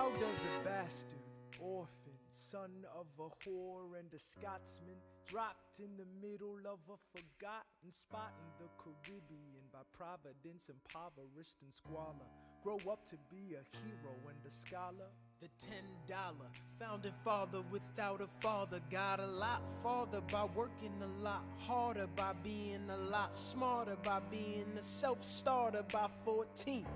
How does a bastard, orphan, son of a whore and a Scotsman, dropped in the middle of a forgotten spot in the Caribbean, by providence impoverished and squalor, grow up to be a hero and a scholar? The $10 founding father without a father got a lot farther by working a lot harder, by being a lot smarter, by being a self-starter. By 14,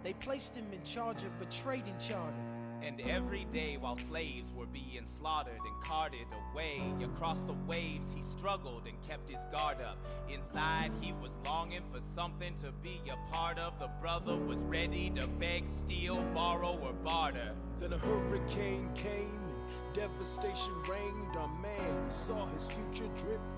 they placed him in charge of a trading charter. And every day while slaves were being slaughtered and carted away across the waves, he struggled and kept his guard up. Inside he was longing for something to be a part of. The brother was ready to beg, steal, borrow, or barter. Then a hurricane came and devastation reigned. Our man saw his future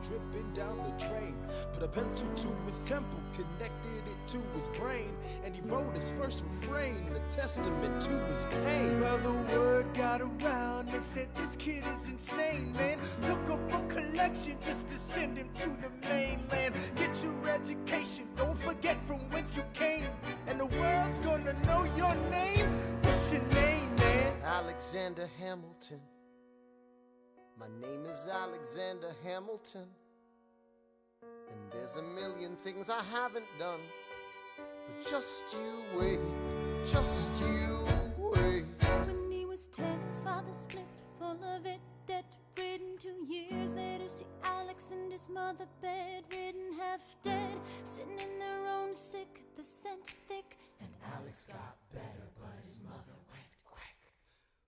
dripping down the drain. Put a pencil to his temple, connected it to his brain, and he wrote his first refrain, a testament to his pain. Well, the word got around, they said this kid is insane, man. Took a book collection just to send him to the mainland. Get your education, don't forget from whence you came, and the world's gonna know your name. What's your name, man? Alexander Hamilton. My name is Alexander Hamilton, and there's a million things I haven't done, but just you wait, just you wait. When he was 10, his father split, full of it, debt-ridden. 2 years later, see Alex and his mother bedridden, half dead, sitting in their own sick, the scent thick. And Alex got better, but his mother went quick.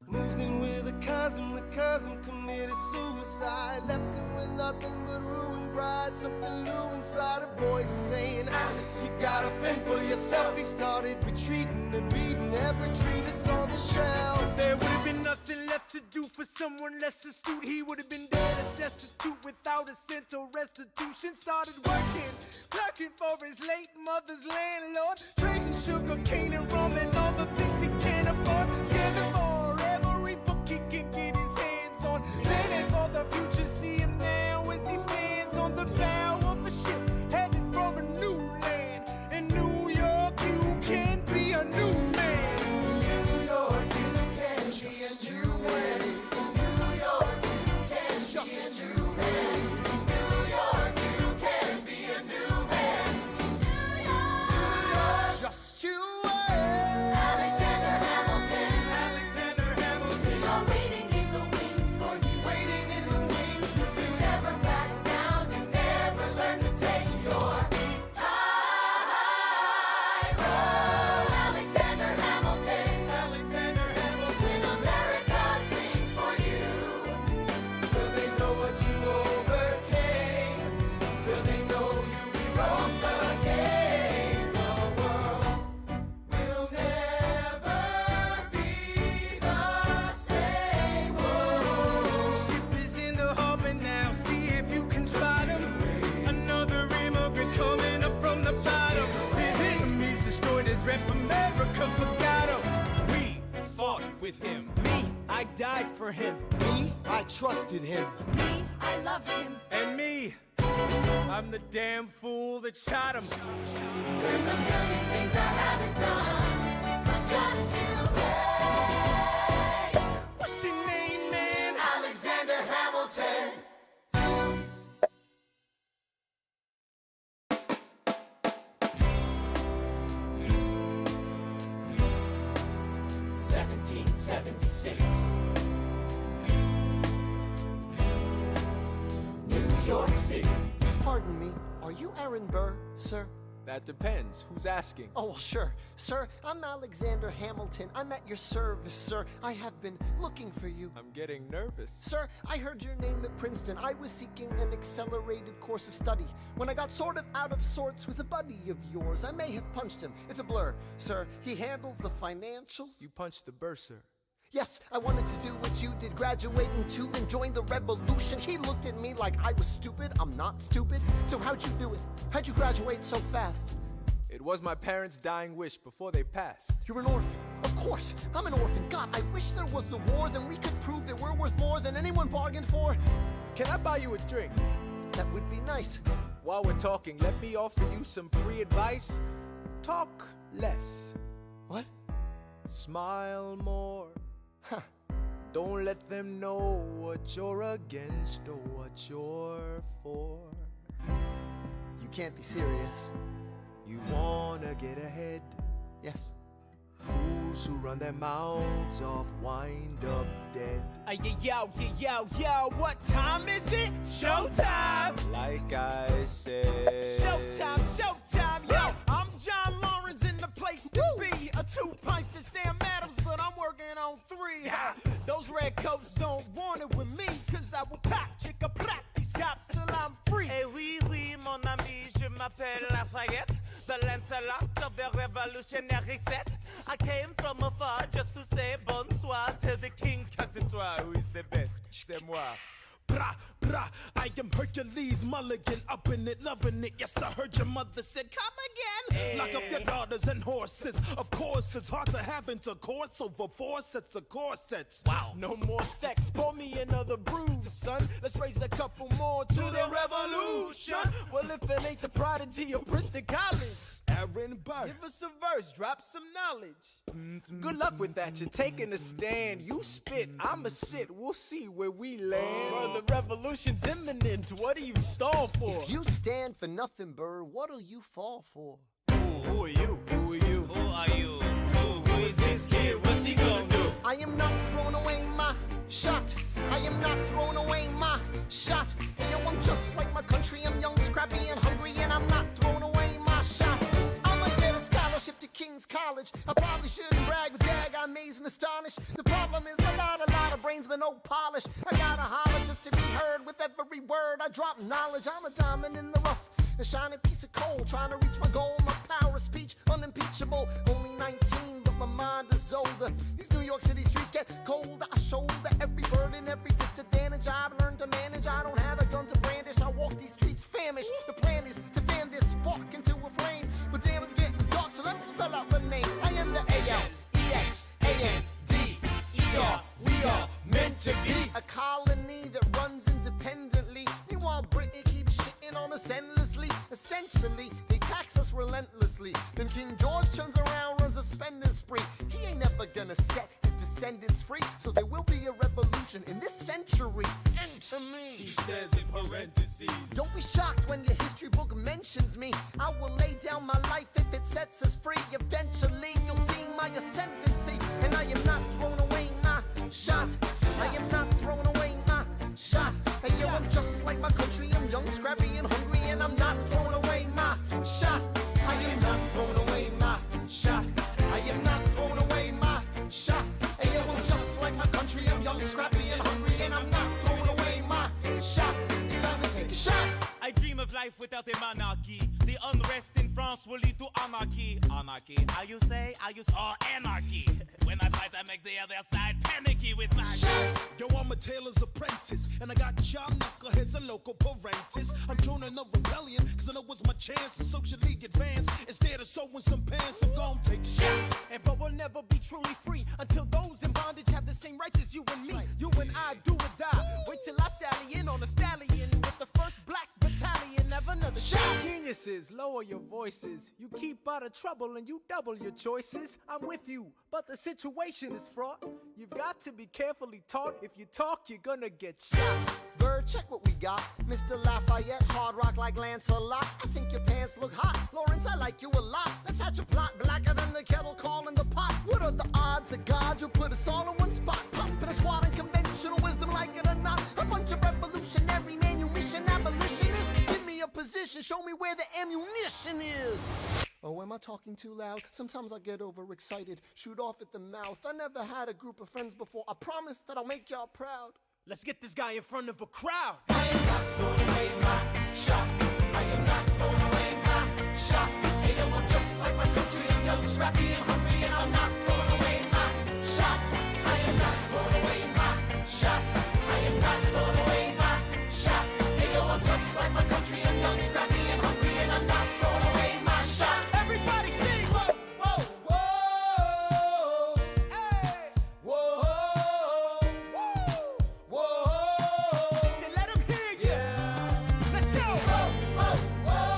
Moved in with a cousin, the cousin committed suicide. Left him with nothing but ruined pride. Something new inside, a voice saying, Alex, you gotta fend for yourself. He started retreating and reading every treatise on the shelf. There would have been nothing left to do for someone less astute. He would have been dead or destitute without a cent or restitution. Started working, clerking for his late mother's landlord, trading sugar cane and rum and all the things he can't afford. Scamming for every book he can get his hands on, planning for the future. See him now as he stands on the bow of a ship, headed for a new land. In New York, you can be a new man. In New York, you can be a new man. In New York, you can just be a new man. In New York, you can be a new man. New York, just you wait. Alexander Hamilton. Alexander Hamilton. You're waiting in the wings for you. Waiting in the wings for you. You never back down, you never learn to take your time. Oh, Alexander Hamilton. Alexander Hamilton. America sings for you. Will they know what you overcame? Will they know you rewrote the game? The world will never be the same. The ship is in the harbor now, see if you can spot him. Another immigrant coming up from the bottom. His enemies destroyed his rep, America forgot him. We fought with him. Me, I died for him. Me, I trusted him. Me, I loved him. And me, I'm the damn fool that shot him. There's a million things I haven't done, but just you wait. What's your name, man? Alexander Hamilton. New York City. Pardon me, are you Aaron Burr, sir? That depends. Who's asking? Oh, well, sure. Sir, I'm Alexander Hamilton. I'm at your service, sir. I have been looking for you. I'm getting nervous. Sir, I heard your name at Princeton. I was seeking an accelerated course of study. When I got sort of out of sorts with a buddy of yours, I may have punched him. It's a blur, sir. He handles the financials. You punched the bursar. Yes, I wanted to do what you did, graduate and to and join the revolution. He looked at me like I was stupid. I'm not stupid. So how'd you do it? How'd you graduate so fast? It was my parents' dying wish before they passed. You're an orphan. Of course, I'm an orphan. God, I wish there was a war, then we could prove that we're worth more than anyone bargained for. Can I buy you a drink? That would be nice. While we're talking, let me offer you some free advice. Talk less. What? Smile more. Don't let them know what you're against or what you're for. You can't be serious. You wanna get ahead. Yes. Fools who run their mouths off wind up dead. Yo, what time is it? Showtime! Like I said. Showtime, yo! I'm John Lawrence in the place to be. A 2 pints of Sam Adams, but I'm working on 3. Those red coats don't want it with me, cause I will pop, chicka plop these cops till I'm free. Eh oui, mon ami, je m'appelle Lafayette, the Lancelot of the revolutionary set. I came from afar just to say bonsoir to the king, cause it's toi who is the best, c'est moi. Brah, brah, I am Hercules Mulligan, up in it, loving it. Yes, I heard your mother said, come again. Lock up your daughters and horses. Of course, it's hard to have intercourse over 4 sets of corsets. Wow. No more sex, pour me another brew, son. Let's raise a couple more to the revolution. Well, if it ain't the prodigy of Princeton College, Aaron Burr. give us a verse, drop some knowledge. Good luck with that, you're taking a stand. You spit, I'ma sit, we'll see where we land. Bro, the revolution's imminent, what do you stall for? If you stand for nothing, Burr, what'll you fall for? Who are you? Who are you? Who are you? Who is this kid? What's he gonna do? I am not throwing away my shot. I am not throwing away my shot. And yo, I'm just like my country. I'm young, scrappy, and hungry, and I'm not throwing away my shot. I'ma get a scholarship to King's College. I probably shouldn't brag, but dag, I'm amazed and astonished. The problem is a lot of brains, but no polish. I gotta holler just to be heard with every word. I drop knowledge. I'm a diamond in the rough, a shining piece of coal, trying to reach my goal. My power of speech, unimpeachable. Only 19, but my mind is older. These New York City streets get colder. I shoulder every burden, every disadvantage. I've learned to manage. I don't have a gun to brandish. I walk these streets famished. The plan is to fan this spark into a flame. But damn, it's getting dark, so let me spell out the name. I am the A-L-E-X-A-N-D-E-R. We are meant to be a colony that runs independently. Meanwhile, Britain keeps shitting on us endlessly. Essentially, they tax us relentlessly. Then King George turns around, runs a spending spree. He ain't never gonna set his descendants free. So there will be a revolution in this century. Enter me. He says in parentheses. Don't be shocked when your history book mentions me. I will lay down my life if it sets us free. Eventually, you'll see my ascendancy. And I am not throwing away my shot. I am not throwing away my shot. And yo, I'm just like my country. I'm young, scrappy, and hungry, and I'm not throwing away my shot. I am not throwing away my shot. I am not throwing away my shot. And yo, I'm just like my country. I'm young, scrappy, and hungry, and I'm not throwing away my shot. It's time to take a shot. I dream of life without a monarchy. The unrest in France will lead to anarchy. Anarchy, how you say? Or anarchy. When I fight, I make the other side panicky with my Shot. Yo, I'm a tailor's apprentice, and I got y'all knuckleheads and local parentis. I'm joining a rebellion, cause I know it's my chance to socially advance. Instead of sewing some pants, I'm gon' take a shot. But we'll never be truly free until those in bondage have the same rights as you and me. You and I do or die. Wait till I sally in on a stallion with the first black battalion. Have another shot. Geniuses, lower your voices. You keep out of trouble and you double your choices. I'm with you, but the situation is fraught. You've got to be carefully taught. If you talk, you're gonna get shot. Bird, check what we got. Mr. Lafayette, hard rock like Lancelot. I think your pants look hot. Lawrence, I like you a lot. Let's hatch a plot blacker than the kettle calling the pot. What are the odds that God will put us all in one spot? Pumping a squad in conventional wisdom, like it or not. A bunch of revolutionary manumission abolitionists. Give me a position, show me where the ammunition is. Oh, am I talking too loud? Sometimes I get overexcited, shoot off at the mouth. I never had a group of friends before. I promise that I'll make y'all proud. Let's get this guy in front of a crowd. I am not throwing away my shot. I am not throwing away my shot. Hey, yo, I'm just like my country. I'm young, scrappy, and hungry, and I'm not throwing away my shot. I am not throwing away my shot. I am not throwing away my shot. Hey, yo, I'm just like my country. I'm young, scrappy, and hungry, and I'm not throwing away my shot. Everybody sing. Whoa, whoa, whoa. Hey. Whoa, whoa. Say, let him hear you. Yeah. Let's go. Whoa, whoa, whoa.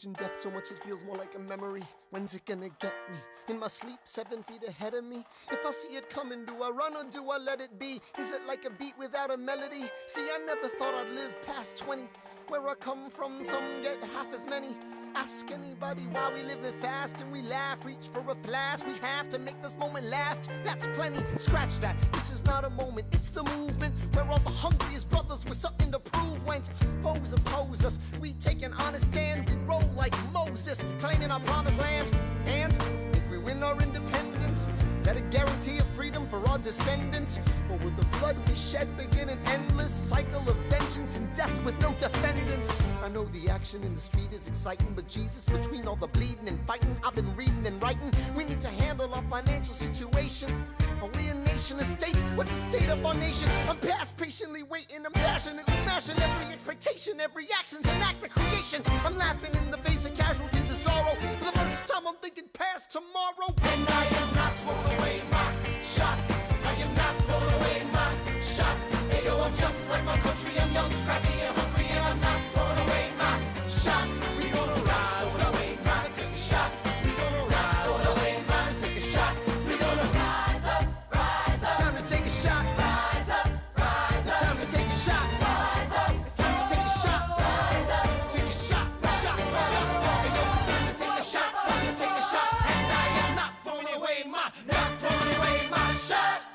Imagine death so much it feels more like a memory. When's it gonna get me? In my sleep, 7 feet ahead of me. If I see it coming, do I run or do I let it be? Is it like a beat without a melody? See, I never thought I'd live past 20. Where I come from, some get half as many. Ask anybody why we living fast and we laugh. Reach for a flash, we have to make this moment last. That's plenty, scratch that. This is not a moment, it's the movement. Where all the hungriest brothers with something to prove went. Foes oppose us, we take an honest stand. We roll like Moses, claiming our promised land. And if we win our independence, is that a guarantee of freedom for our descendants? Or will the blood we shed begin an endless cycle of vengeance and death with no defendants? I know the action in the street is exciting, but Jesus, between all the bleeding and fighting, I've been reading and writing. We need to handle our financial situation. Are we a nation of states? What's the state of our nation? I'm past patiently waiting, I'm passionately smashing every expectation, every action's an act of creation. I'm laughing in the face of casualties of sorrow. For the first time I'm thinking past tomorrow. And I am not throwing away my shot. I am not throwing away my shot. Hey yo, I'm just like my country. I'm young, scrappy, and hungry, and I'm not throwing away my shot. We gonna rise away, time to take a shot. We gonna rise away, time to take a shot. We gonna rise up, rise up. It's time to take a shot. Rise up, rise up. It's time to take a shot. Rise up. It's time to take a shot. Rise up. Take a shot, shot, shot. Hey yo, it's time to take a shot. Time to take a shot. And I am not throwing away my shot.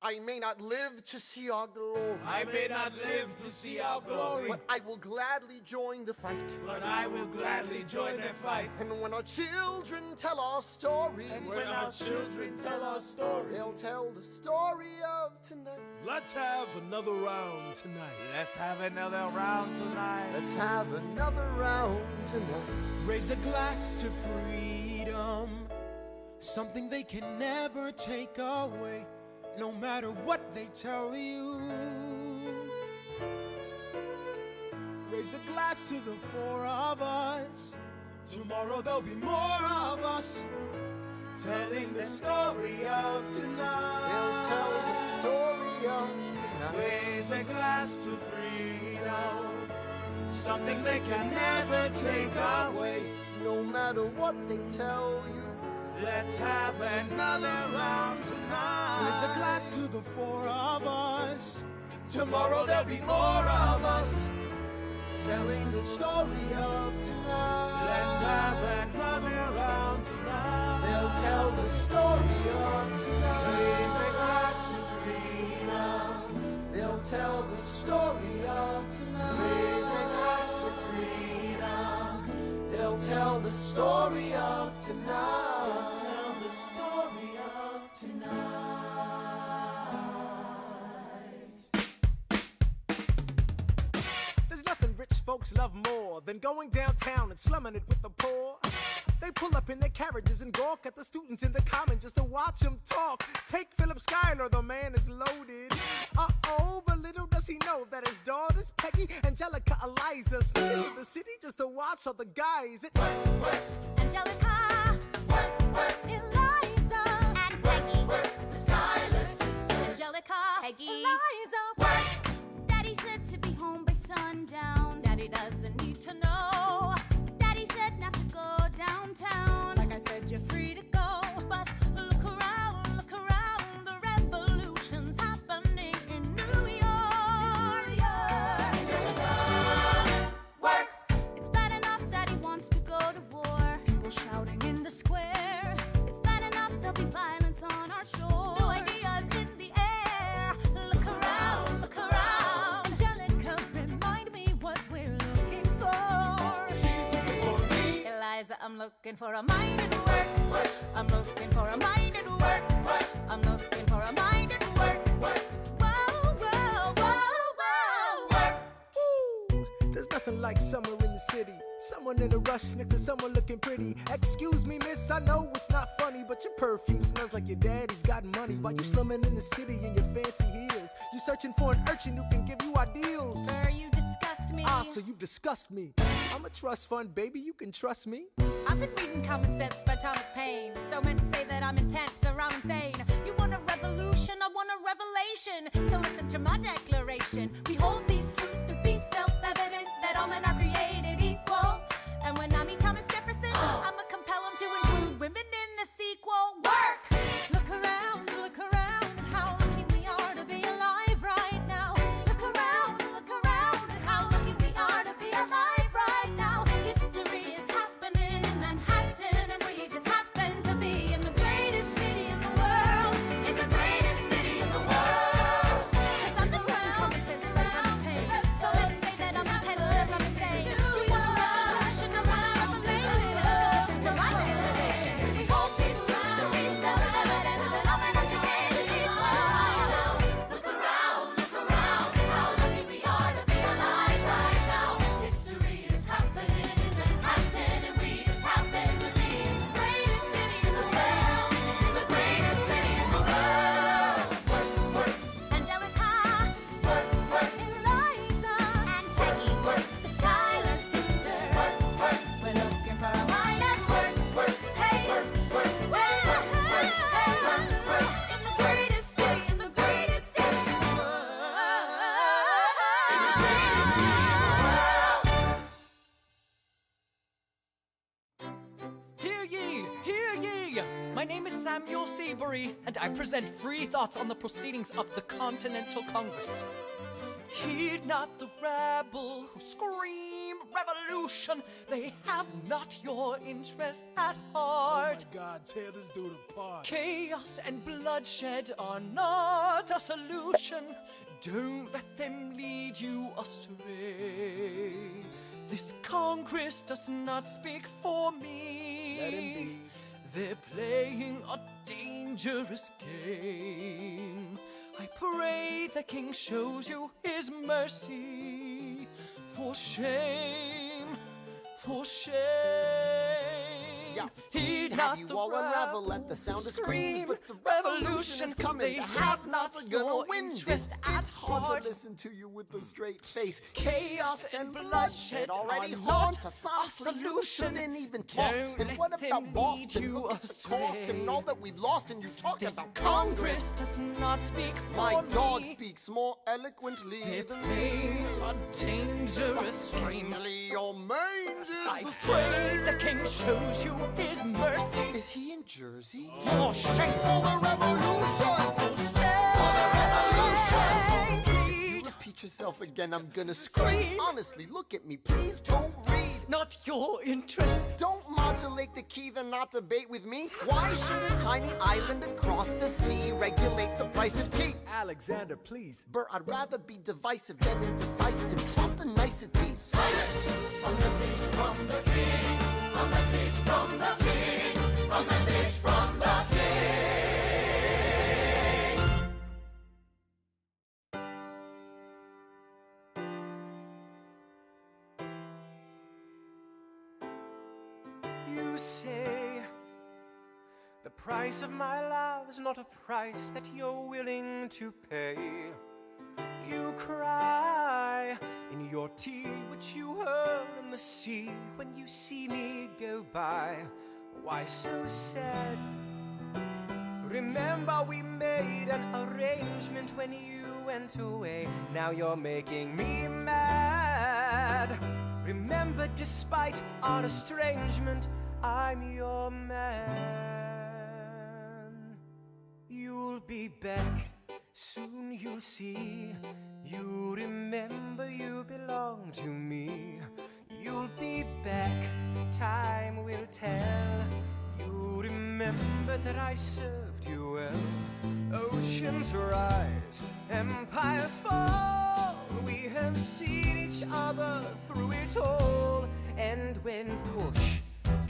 I may not live to see our glory. I may not live to see our glory, But I will gladly join the fight. but I will gladly join the fight. And when our children tell our story, And when our children tell our story, they'll tell the story of tonight. let's have another round tonight. Let's have another round tonight. Let's have another round tonight. Raise a glass to freedom, something they can never take away, no matter what they tell you. Raise a glass to the four of us. Tomorrow there'll be more of us, telling the story of tonight. They'll tell the story of tonight. Raise a glass to freedom, something they can never take away. No matter what they tell you. Let's have another round tonight. Raise a glass to the four of us. Tomorrow there'll be more of us, Telling the story of tonight. let's have another round tonight. They'll tell the story of tonight. Raise a glass to freedom. They'll tell the story of tonight. Raise a glass to freedom. They'll tell the story of tonight. Tell the story of tonight. There's nothing rich folks love more than going downtown and slumming it with the poor. They pull up in their carriages and gawk at the students in the common just to watch them talk. Take Philip Schuyler, the man is loaded. Uh-oh, but little does he know that his daughters, Peggy, Angelica, Eliza, sneak into the city just to watch all the guys. Angelica, Eliza, and Peggy, The Schuyler sisters. Angelica, Peggy, Eliza, Daddy said to be home by sundown. Daddy doesn't need to know. Daddy said not to go downtown. Like I said, you're free to go. But look around, the revolution's happening in New York. Work. It's bad enough Daddy wants to go to war. People shouting in the square. It's bad enough there'll be violence on our shore. New ideas in the air. Look around, Angelica, remind me what we're looking for. She's looking for me. Eliza, I'm looking for a mind at work. I'm looking for a mind at work. I'm looking for a mind at work. Whoa, whoa, whoa, whoa. Work. Ooh, there's nothing like summer in the city. Someone in a rush next to someone looking pretty. Excuse me, miss, I know it's not funny, but your perfume smells like your daddy's got money. While you slumming in the city in your fancy heels, you searching for an urchin who can give you ideals. Sir, you disgust me. Ah, so you disgust me. I'm a trust fund, baby, you can trust me. I've been reading Common Sense by Thomas Paine. So men say that I'm intense or I'm insane. You want a revolution, I want a revelation. So listen to my declaration. We hold these truths to be self-evident. that all men are created equal. And when I meet Thomas Jefferson, I'ma compel him to include women in the sequel. Work! Look around at how lucky we are to be alive right now. Look around at how lucky we are to be alive right now. History is happening in Manhattan, and we just happen to be in the greatest city in the world. In the greatest city in the world. 'Cause I'm the crown, so let's say that I'm the head of everything. You want a revolution, a revelation. Listen to my generation. We hold these truths to be self-evident, that all men are created equal. Look around at how lucky we are to be alive right now. History is happening in Manhattan, and we just happen to be in the greatest city in the world. In the greatest city in the world. Angelica, Eliza, and Peggy, the Schuyler sisters. We're looking for a mind at work. Hey, in the greatest city, in the greatest city in the world. In the greatest city in the world. Hear ye! My name is Samuel Seabury, and I present free thoughts on the proceedings of the Continental Congress. Heed not the rabble who scream revolution. They have not your interest at heart. Oh my God, tear this dude apart. Chaos and bloodshed are not a solution. Don't let them lead you astray. This Congress does not speak for me. Let him be. They're playing a dangerous game. I pray the king shows you his mercy. For shame, for shame. Yeah. Heed Have not you the all unravel rabble at the sound of scream, screams, but the revolution is coming. They The have not have-nots are gonna your win this. interest at It's hard heart. to listen to you with a straight face. Chaos and bloodshed already are haunt not us. a Honestly, you solution. shouldn't even talk. Don't And let what them about lead Boston? you Look at the cost astray. and all that we've lost, and you talk This about Congress does not speak for My dog me. speaks more eloquently They're than playing me. a dangerous game. Strangely, your mange is I the pray same. the king shows you his mercy. Is he in Jersey? For shame, for the revolution. For the revolution. Plead, You repeat yourself again, I'm gonna scream. Honestly, look at me, please don't read. not your interest. Don't modulate the key, then not debate with me. Why should a tiny island across the sea regulate the price of tea? Alexander, please. Bert, I'd rather be divisive than indecisive. Drop the niceties. Silence! A message from the king. A message from the king. A message from the king. You say the price of my love is not a price that you're willing to pay. You cry in your tea, which you hurl in the sea when you see me go by. Why so sad? Remember we made an arrangement when you went away. Now you're making me mad. Remember, despite our estrangement, I'm your man. You'll be back, soon you'll see. You remember you belong to me. You'll be back, time will tell. You remember that I served you well. Oceans rise, empires fall. We have seen each other through it all. And when push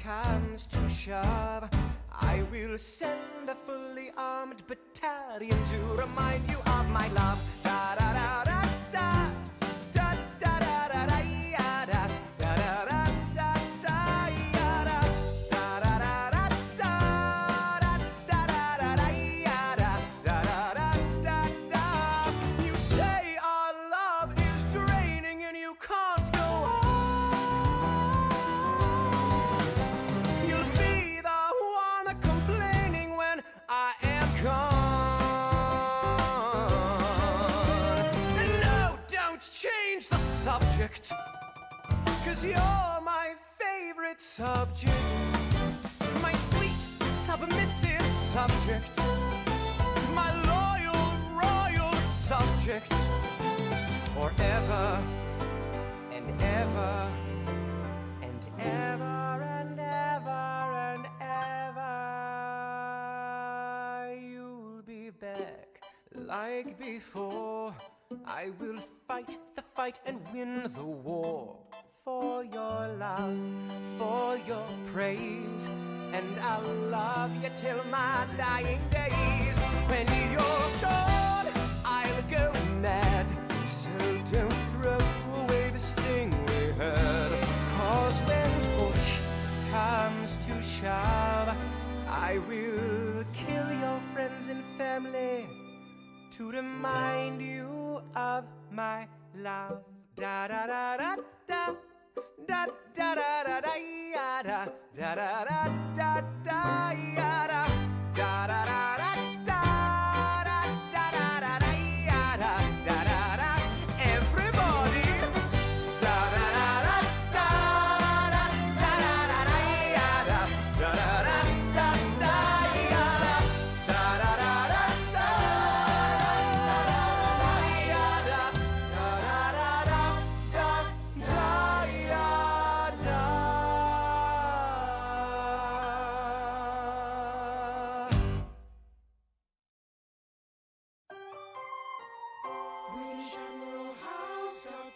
comes to shove, I will send a fully armed battalion to remind you of my love. Da da da da da. Da da da da da ya da. Da da da da da ya da. Da da da da da. Da da da da ya da. Da da da da da. You say our love is draining and you can't go on. You'll be the one complaining when I am gone. And no, don't change the subject. 'cause you're my favorite subject, my sweet submissive subject, my loyal royal subject, forever and ever and ever and ever and ever. You'll be back like before. I will fight the fight and win the war for your love, for your praise, and I'll love you till my dying days. When you're gone, I'll go mad, so don't throw away this thing we had. 'Cause when push comes to shove, I will kill your friends and family to remind you of my love. Da da da da da da da da da da da da da da da da da da da da.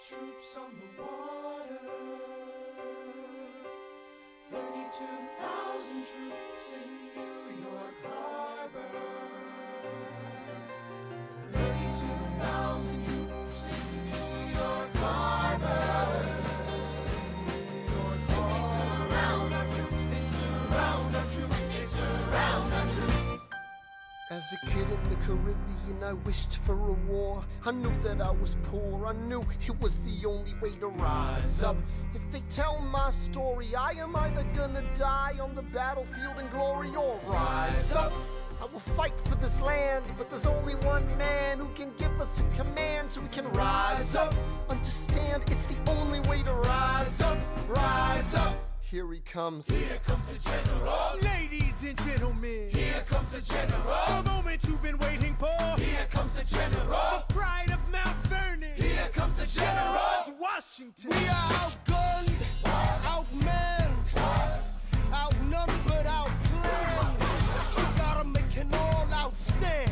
Troops on the water, 32,000 troops in New York Harbor, 32,000 troops in New York Harbor. They surround our troops, they surround our troops, they surround our troops. As a kid in the Caribbean, I wished for a war. I knew that I was poor, I knew it was the only way to rise up. If they tell my story, I am either gonna die on the battlefield in glory or rise up. I will fight for this land, but there's only one man who can give us a command so we can rise up. Understand, it's the only way to rise up, rise up. Here he comes. Here comes the general. Ladies and gentlemen, Here comes the general. the moment you've been waiting for. Here comes the general. The pride of Mount Vernon. Here comes the general. George Washington. We are outgunned, outmanned, outnumbered, outplanned. We gotta make an all-out stand.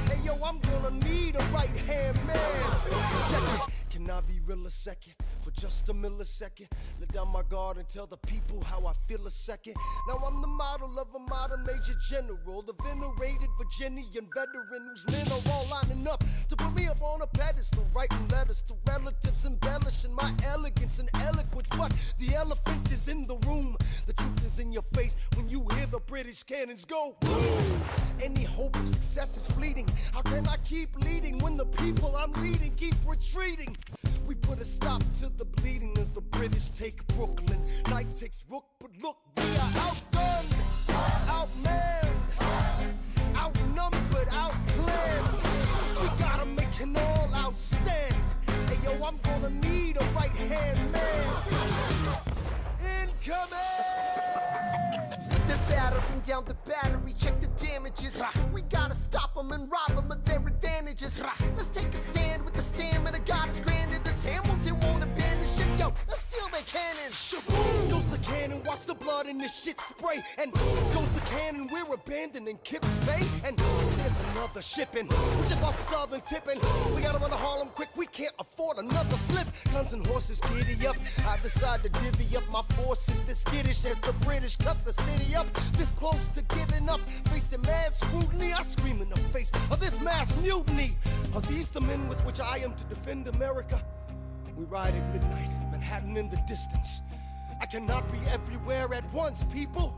Hey yo, I'm gonna need a right-hand man. Check it. Can I be real a second? For just a millisecond, let down my guard and tell the people how I feel a second. Now I'm the model of a modern major general, the venerated Virginian veteran whose men are all lining up to put me up on a pedestal, writing letters to relatives, embellishing my elegance and eloquence. But the elephant is in the room, the truth is in your face when you hear the British cannons go boom. Any hope of success is fleeting. How can I keep leading when the people I'm leading keep retreating? We put a stop to the bleeding as the British take Brooklyn. Night takes Rook, but look, we are outgunned, outmanned, outnumbered, outplanned. We gotta make an all-out stand. Hey yo, I'm gonna need a right-hand man. Incoming! They're battering down the battery, check the damages. We gotta stop them and rob them of their advantages. Let's take a stand with the stamina God has granted us. Hamilton won't abandon ship, yo, let's steal their cannon. Boom goes the cannon, watch the blood in this shit spray. And goes the cannon, we're abandoning Kips Bay. And there's another shipping, we just lost the southern tipping. We gotta run to Harlem quick, we can't afford another slip. Guns and horses giddy up, I decide to divvy up my forces. This skittish as the British cut the city up. This close to giving up, facing mad scrutiny. I scream in the face of this mass mutiny. Are these the men with which I am to defend America? We ride at midnight, Manhattan in the distance. I cannot be everywhere at once, people.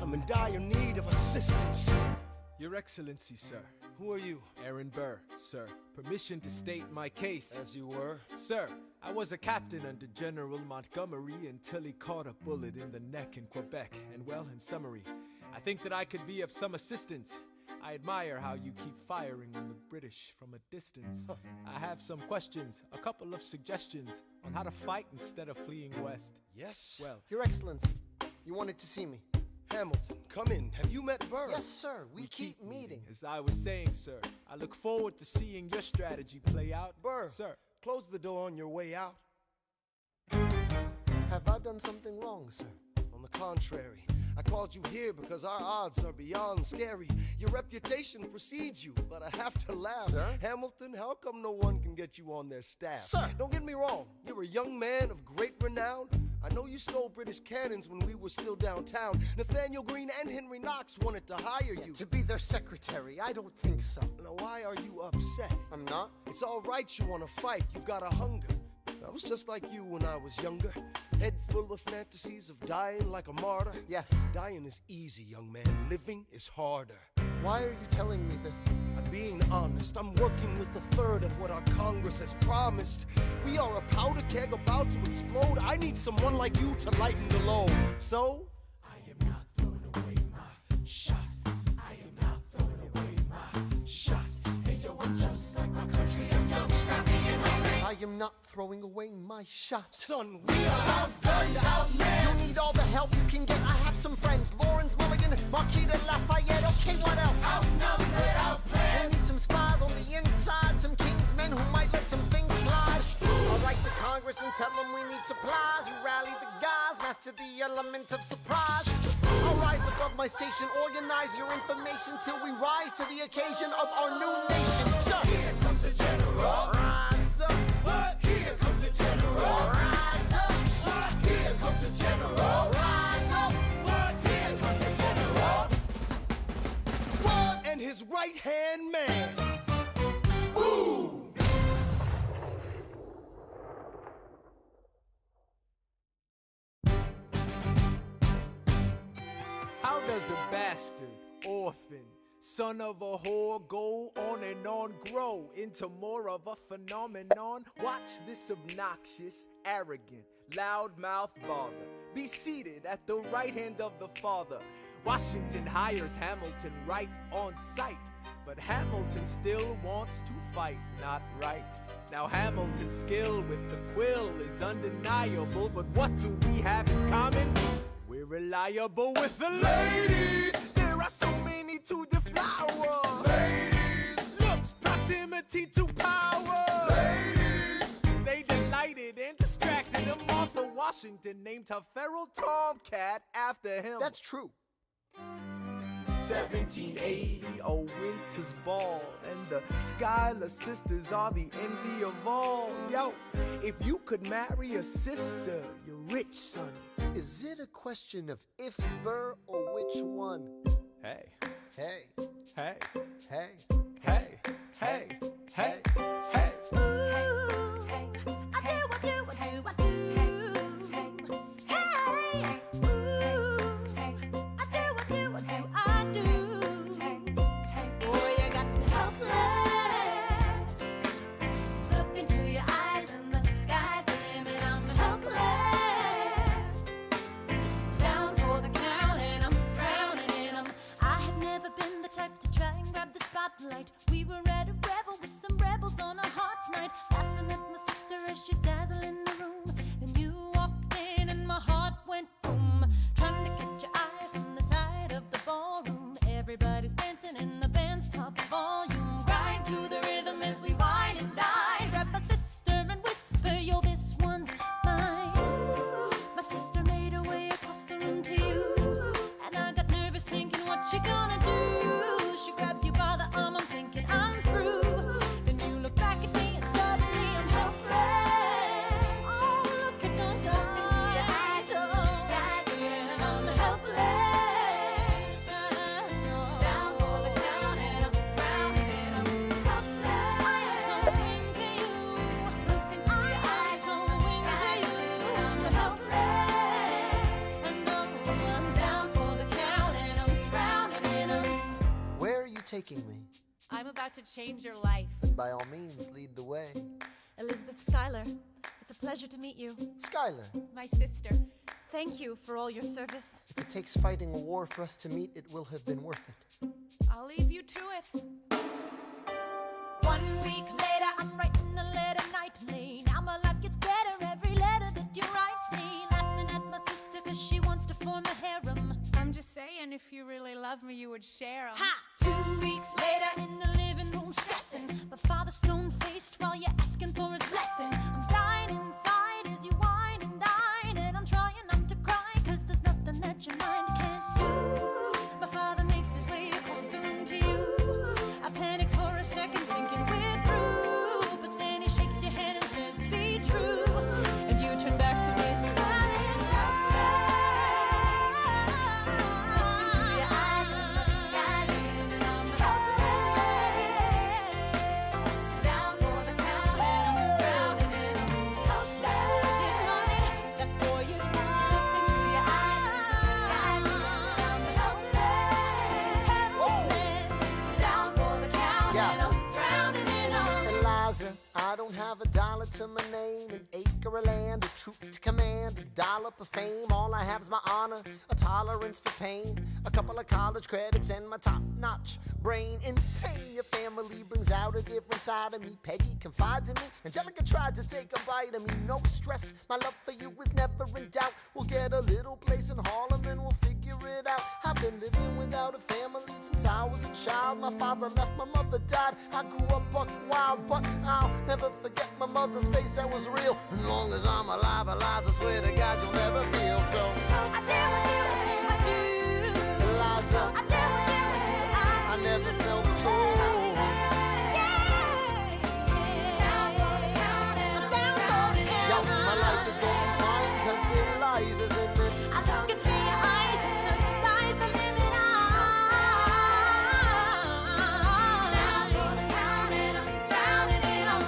I'm in dire need of assistance. Your Excellency, sir. Who are you? Aaron Burr, sir. Permission to state my case. As you were? Sir, I was a captain under General Montgomery until he caught a bullet in the neck in Quebec. And well, in summary, I think that I could be of some assistance. I admire how you keep firing on the British from a distance. I have some questions, a couple of suggestions on how to fight instead of fleeing west. Yes? Well, Your Excellency, you wanted to see me. Hamilton, come in. Have you met Burr? Yes, sir. We keep meeting. as I was saying, sir, I look forward to seeing your strategy play out. Burr, Sir. close the door on your way out. Have I done something wrong, sir? On the contrary, I called you here because our odds are beyond scary. Your reputation precedes you, but I have to laugh. Sir? Hamilton, how come no one can get you on their staff? Sir! Don't get me wrong, you're a young man of great renown. I know you stole British cannons when we were still downtown. Nathaniel Greene and Henry Knox wanted to hire you. To be their secretary, I don't think so. Now why are you upset? I'm not? It's all right you want to fight, you've got a hunger. I was just like you when I was younger. Head full of fantasies of dying like a martyr. Yes. Dying is easy, young man. Living is harder. Why are you telling me this? I'm being honest. I'm working with a third of what our Congress has promised. We are a powder keg about to explode. I need someone like you to lighten the load. So, I am not throwing away my shot. I am not throwing away my shot. Hey, yo, I'm just like my country. I'm young, scrappy, and hungry. I am not throwing away my shot. Son, we are outgunned, outmanned. You need all the help you can get. I have some friends. Lawrence Mulligan, Marquis de Lafayette. Okay, what else? Outnumbered, outplanned. We'll need some spies on the inside. Some kingsmen who might let some things slide. I'll write to Congress and tell them we need supplies. You rally the guys, master the element of surprise. I'll rise above my station, organize your information till we rise to the occasion of our new nation. Sir, Here comes the general. rise up. What? Here comes the general. Rise up. What? Here comes the general. Rise up. What? Here comes the general. What? And his right-hand man. Boom! How does a bastard, orphan, son of a whore go on and on, grow into more of a phenomenon? Watch this obnoxious, arrogant, loudmouth bother be seated at the right hand of the father. Washington hires Hamilton right on sight, but Hamilton still wants to fight, not right. Now Hamilton's skill with the quill is undeniable, but what do we have in common? We're reliable with the ladies. There are so many to deflower. Ladies. Looks, proximity to power. Ladies. They delighted and distracted him. Martha Washington named her feral tomcat after him. That's true. 1780, a winter's ball, and the Schuyler sisters are the envy of all. Yo, if you could marry a sister, you're rich, son. Is it a question of if Burr or which one? Hey, Hey, hey, hey, hey, hey, hey, hey. We were at a revel with some rebels on a hot night, laughing at my sister as she's dazzling the room. And you walked in and my heart went boom, trying to catch your eye from the side of the ballroom. Everybody's dancing and the band's top volume. Grind to the rhythm as we wine and dine. Grab my sister and whisper, yo, this one's mine. My sister made her way across the room to you, and I got nervous thinking, what you gonna do? She grabs you by the arm, I'm thinking I'm through. Then you look back at me and suddenly I'm helpless. Oh, look at those eyes, oh, and I'm helpless. Down for the count and I'm drowning and I'm helpless. I'm so into you. Look into your eyes, so into you. I'm helpless. I know I'm down for the count and I'm drowning and I'm. where are you taking me? I'm about to change your life. And by all means, lead the way. Elizabeth Schuyler, it's a pleasure to meet you. Schuyler, My sister. Thank you for all your service. if it takes fighting a war for us to meet, it will have been worth it. I'll leave you to it. 1 week later, I'm writing a letter nightly. Now my life gets better every letter that you write me. Laughing at my sister cause she wants to form a harem. I'm just saying, if you really love me, you would share 'em. Ha! 2 weeks later, in the living room stressing. My father's stone-faced while you're asking for his blessing. I'm dying inside as you whine and dine. And I'm trying not to cry cause there's nothing that your mind can't do. My father makes his way across the room to you. I panic for a second thinking we're through. But then he shakes your hand and says, be true. And you turn back to me smiling. Into your eyes and the skies and I'm helpless. Down for the count and I'm drowning in hopeless. He's mine, that boy is mine. Into your eyes and the skies and I'm helpless. Down for the count and I'm drowning in Eliza, I don't have a dollar to my name, an acre of land, a troop to command, a dollop of fame. All I have is my honor, a tolerance for pain, a couple of college credits, and my top-notch brain. Insane, your family brings out a different side of me. Peggy confides in me, Angelica tried to take a bite of me. No stress, my love for you is never in doubt. We'll get a little place in Harlem and we'll figure it out. I've been living without a family since I was a child. My father left, my mother died. I grew up buck wild, but I'll never forget my mother's face, that was real. As long as I'm alive, Eliza, swear to God you'll never feel so. I dare with you, I do. Eliza, I dare with you, I never felt so. Yo, my life is going fine cause Eliza's in it. I look into your eyes and the sky's the limit. Down for the count and I'm drowning in all.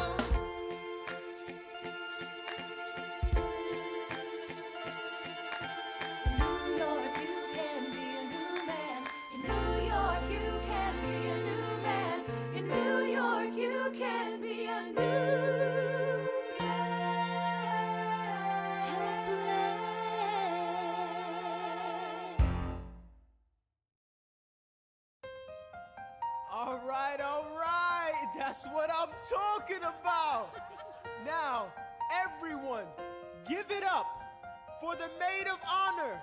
In New York, you can be a new man. In New York, you can be a new man. In New York, you can be a new man. All right, that's what I'm talking about. Now, everyone, give it up for the maid of honor,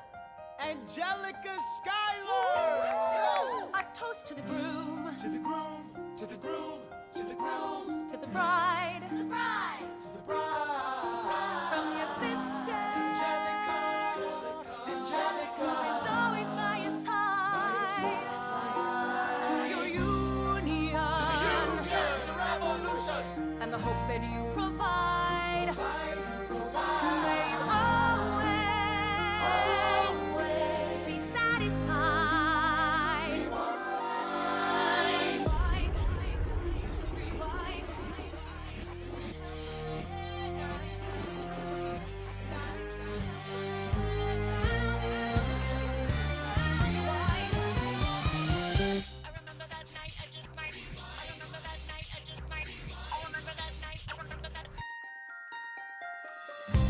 Angelica Schuyler. A toast to the groom, To the groom, to the groom, to the groom, to the bride, to the bride, to the bride. from your sister, Angelica, who Angelica. is always by your side, to your union, To the revolution. and the hope that you provide. May you always be satisfied.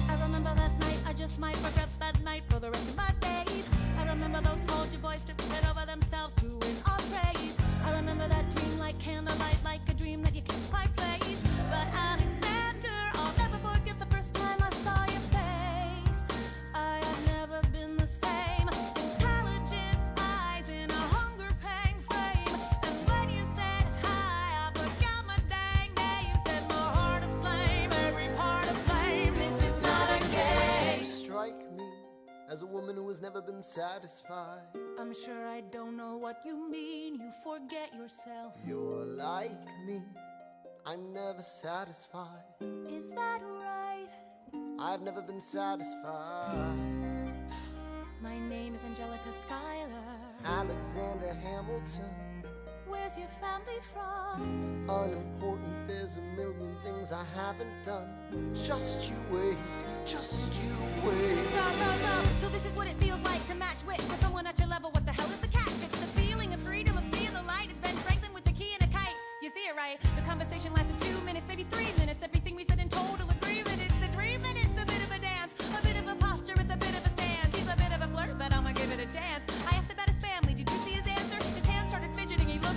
I remember that night, I just might regret that night for the rest of my days. I remember those soldier boys stripping it over themselves to win our praise. I remember that dream like candlelight, like a dream that you can't quite place. But Alexander, I'll never forget the first time I saw your face. I have never been the same. Intelligent eyes in a hunger-pang frame. And when you said hi, I forgot my dang name. Set my heart aflame, every part aflame. This is not a game. You strike me as a woman who has never been satisfied. I'm sure I don't know what you mean. You forget yourself. You're like me, I'm never satisfied. Is that right? I've never been satisfied. My name is Angelica Schuyler. Alexander Hamilton, Where's your family from? unimportant, there's a million things I haven't done. Just you wait, just you wait. So this is what it feels like to match wit with someone at your level. What the hell is the catch? It's the feeling of freedom, of seeing the light. It's Ben Franklin with the key and a kite. You see it right? The conversation lasted 2 minutes, maybe 3 minutes. Everything we said in total agreement. It's a dream and it's a bit of a dance, a bit of a posture, it's a bit of a stance. He's a bit of a flirt, but I'ma give it a chance. I asked about his family. Did you see his answer? His hands started fidgeting. He looked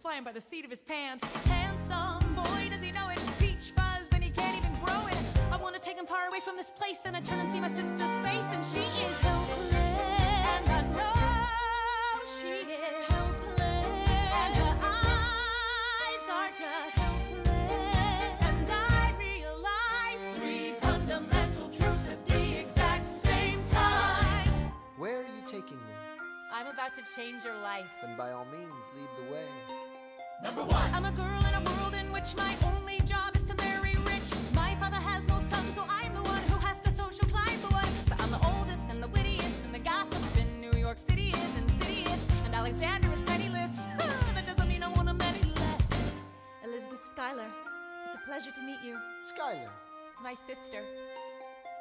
flying by the seat of his pants. Handsome boy, does he know it? Peach fuzz, then he can't even grow it. I wanna take him far away from this place, then I turn and see my sister's face, and she is helpless. And I know she is helpless. And her eyes are just helpless. And I realize 3 fundamental truths at the exact same time. Where are you taking me? I'm about to change your life. Then by all means, lead the way. Number 1. I'm a girl in a world in which my only job is to marry rich. My father has no son, so I'm the one who has to social climb the one. So I'm the oldest and the wittiest, and the gossip in New York City is insidious. And Alexander is penniless. That doesn't mean I want him any less. Elizabeth Schuyler, it's a pleasure to meet you. Skylar. My sister.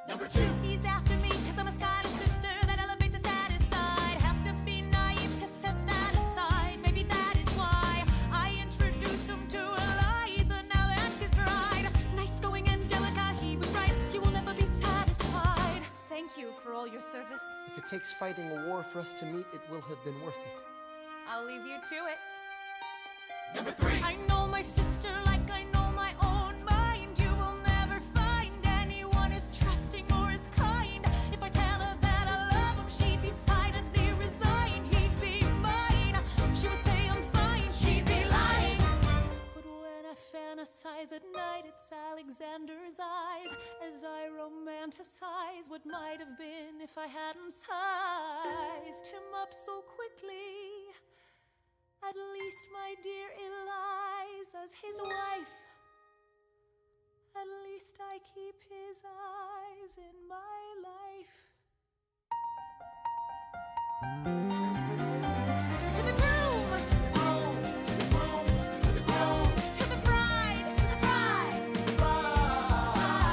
Number 2. He's after me, cause I'm a Schuyler sister that elevates the status side. Have to be naive to set that aside. Maybe that is why I introduce him to Eliza. Now that's his bride. Nice going, Angelica, he was right. You will never be satisfied. Thank you for all your service. If it takes fighting a war for us to meet, it will have been worth it. I'll leave you to it. Number 3. I know my sister like I know my own mind. You will never find anyone as trusting or as kind. If I tell her that I love him, she'd decidedly resign. He'd be mine. She would say I'm fine. She'd be lying. But when I fantasize at night, it's Alexander's eyes as I romanticize what might have been if I hadn't sized him up so quickly. At least, my dear Eliza's his wife. At least I keep his eyes in my life. To the groom! To the bride!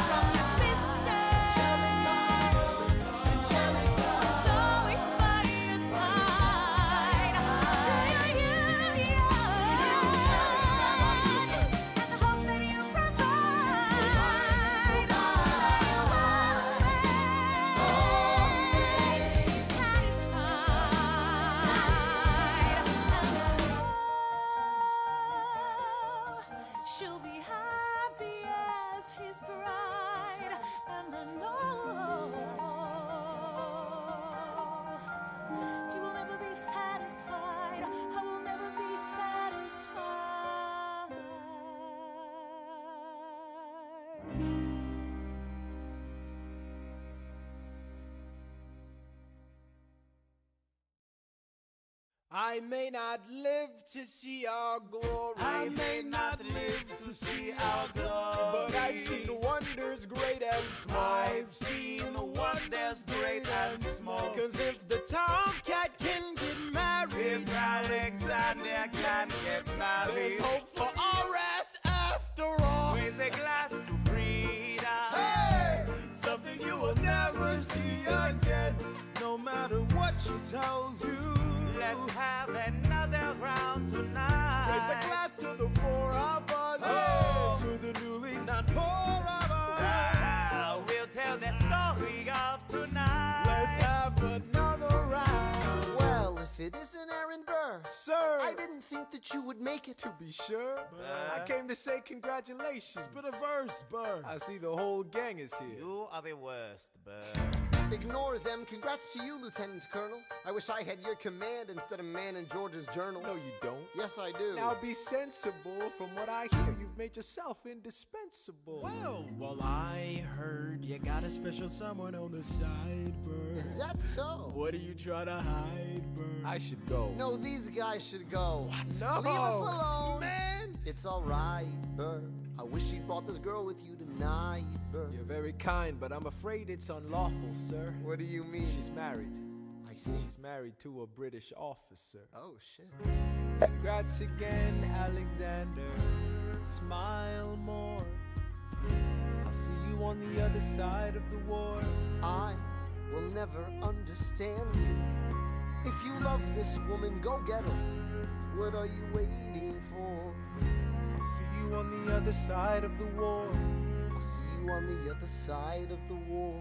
From your sister! It's always by your side. To your union! And the hope that you provide. That you always be satisfied. She'll be happy as his bride. And I know he will never be satisfied. I will never be satisfied. I may not live to see our glory. I may not live to see our glory, But I've seen wonders great and small. I've seen wonders great and small. Cause if the tomcat can get married, If Alexander can get married, there's hope for RS after all. raise a glass to freedom. Hey! Something you will never see again, no matter what she tells you. Let's have another round tonight. Raise a glass to the 4 of us, Oh. to the newly not poor of us. We'll tell the story of tonight. Let's have another round. Well, if it isn't Aaron Burr, Sir, I didn't think that you would make it. to be sure, I came to say congratulations. Spit a verse, Burr. I see the whole gang is here. You are the worst, Burr. Ignore them. Congrats to you, Lieutenant Colonel. I wish I had your command instead of man in George's journal. No, you don't. Yes, I do. Now be sensible. From what I hear, you've made yourself indispensable. Well, I heard you got a special someone on the side, Burr. Is that so? What are you trying to hide, Burr? I should go. No, these guys should go. No. Leave us alone. Man! It's alright, Burr. I wish you brought this girl with you tonight, Burr. You're very kind, but I'm afraid it's unlawful, sir. What do you mean? She's married. I see. She's married to a British officer. Oh, shit. Congrats again, Alexander. Smile more. I'll see you on the other side of the war. I will never understand you. If you love this woman, go get her. What are you waiting for? I'll see you on the other side of the war. I'll see you on the other side of the war.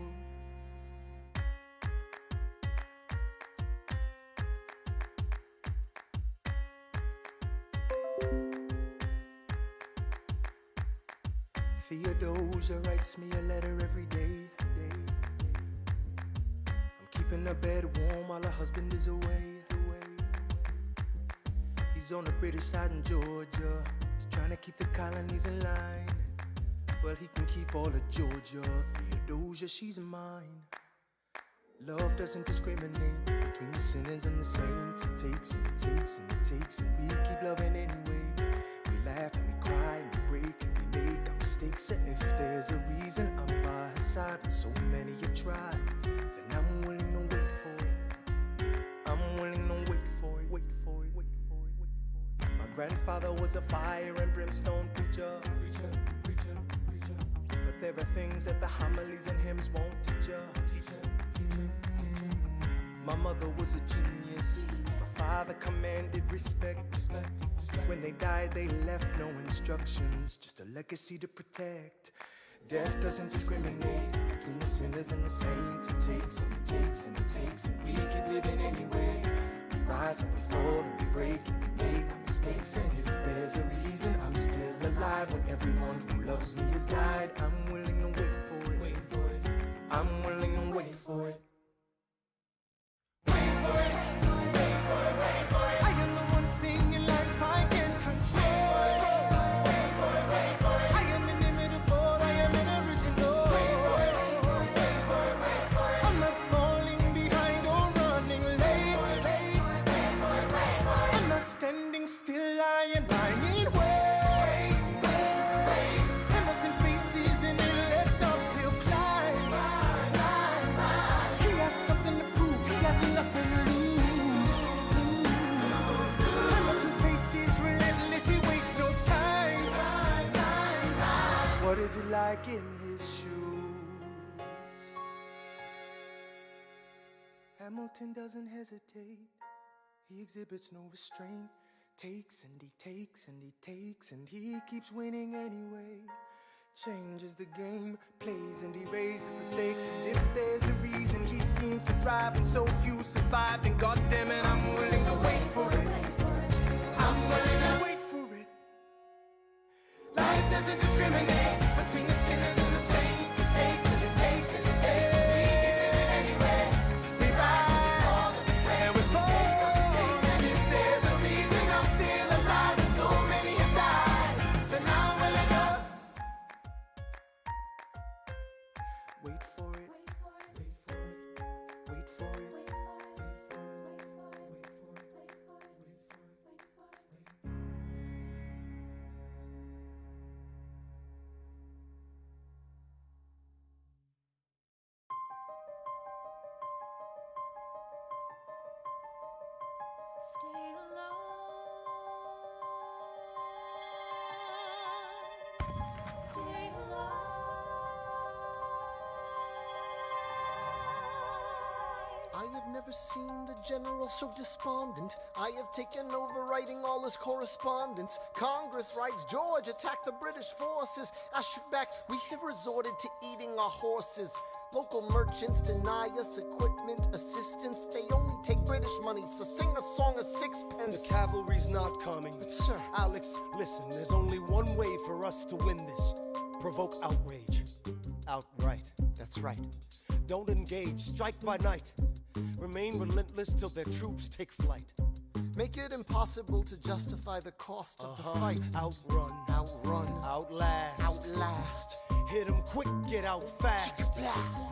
Theodosia writes me a letter every day. I'm keeping her bed warm while her husband is away. He's on the British side in Georgia. He's trying to keep the colonies in line. Well, he can keep all of Georgia. Theodosia, she's mine. Love doesn't discriminate between the sinners and the saints. It takes and it takes and it takes, and we keep loving anyway. We laugh and we cry and we break and we make our mistakes. And if there's a reason I'm by her side when so many have tried, then I'm willing to wait for it. I'm willing to wait for it, wait for it, wait for it, wait for it. My grandfather was a fire and brimstone preacher. But there are things that the homilies and hymns won't teach ya. My mother was a genius. My father commanded respect. When they died, they left no instructions, just a legacy to protect. Death doesn't discriminate between the sinners and the saints. It takes and it takes and it takes, and we keep living anyway. We rise and we fall and we break and we make our mistakes. And if there's a reason I'm still alive when everyone who loves me has died, I'm willing to wait for it. I'm willing to wait for it. I am the one thing in life I can control. I am inimitable, I am an original. I'm not falling behind or running late. I'm not standing still, I am lying in wait. Hamilton faces an endless uphill climb. He has something to prove, he has nothing to lose. Hamilton's pace is relentless, he wastes no time. What is it like in his shoes? Hamilton doesn't hesitate. He exhibits no restraint. Takes and he takes and he takes, and he keeps winning anyway. Changes the game, plays and he raises the stakes. And if there's a reason he seems to thrive and so few survive, then goddammit, I'm willing to wait for it. I'm willing to wait for it. Life doesn't discriminate between the sinners and the saints. It takes and it takes and it takes, and we keep living anyway. We rise and we fall and we pray and we make our mistakes. And if there's a reason I'm still alive and so many have died, then I'm willing to Wait for it. Wait for it. Wait for it. Stay alive. Stay alive. I have never seen the general so despondent. I have taken over writing all his correspondence. Congress writes, George attacked the British forces. I shoot back, we have resorted to eating our horses. Local merchants deny us equipment, assistance. They only take British money, so sing a song of sixpence. The cavalry's not coming. But sir, Alex, listen, there's only one way for us to win this. Provoke outrage. Outright. that's right. Don't engage, strike by night. Remain relentless till their troops take flight. Make it impossible to justify the cost of the fight. Outrun. Outrun. Outlast. Outlast. Hit 'em quick, get out fast.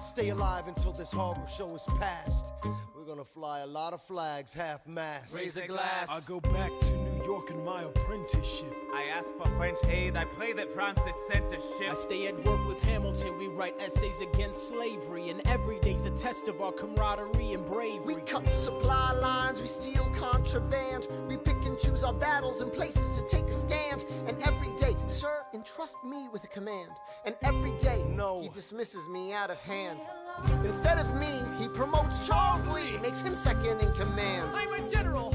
Stay alive until this harbor show is past. We're gonna fly a lot of flags, half-mast. Raise a glass. I go back to New York in my apprenticeship. I ask for French aid, I pray that Francis sent a I ship. stay at work with Hamilton, we write essays against slavery, and every day's a test of our camaraderie and bravery. We cut supply lines, we steal contraband. We pick and choose our battles and places to take a stand. And every day, sir, entrust me with a command. And every day, No. he dismisses me out of hand. Instead of me, he promotes Charles Lee, makes him second in command. I'm a general.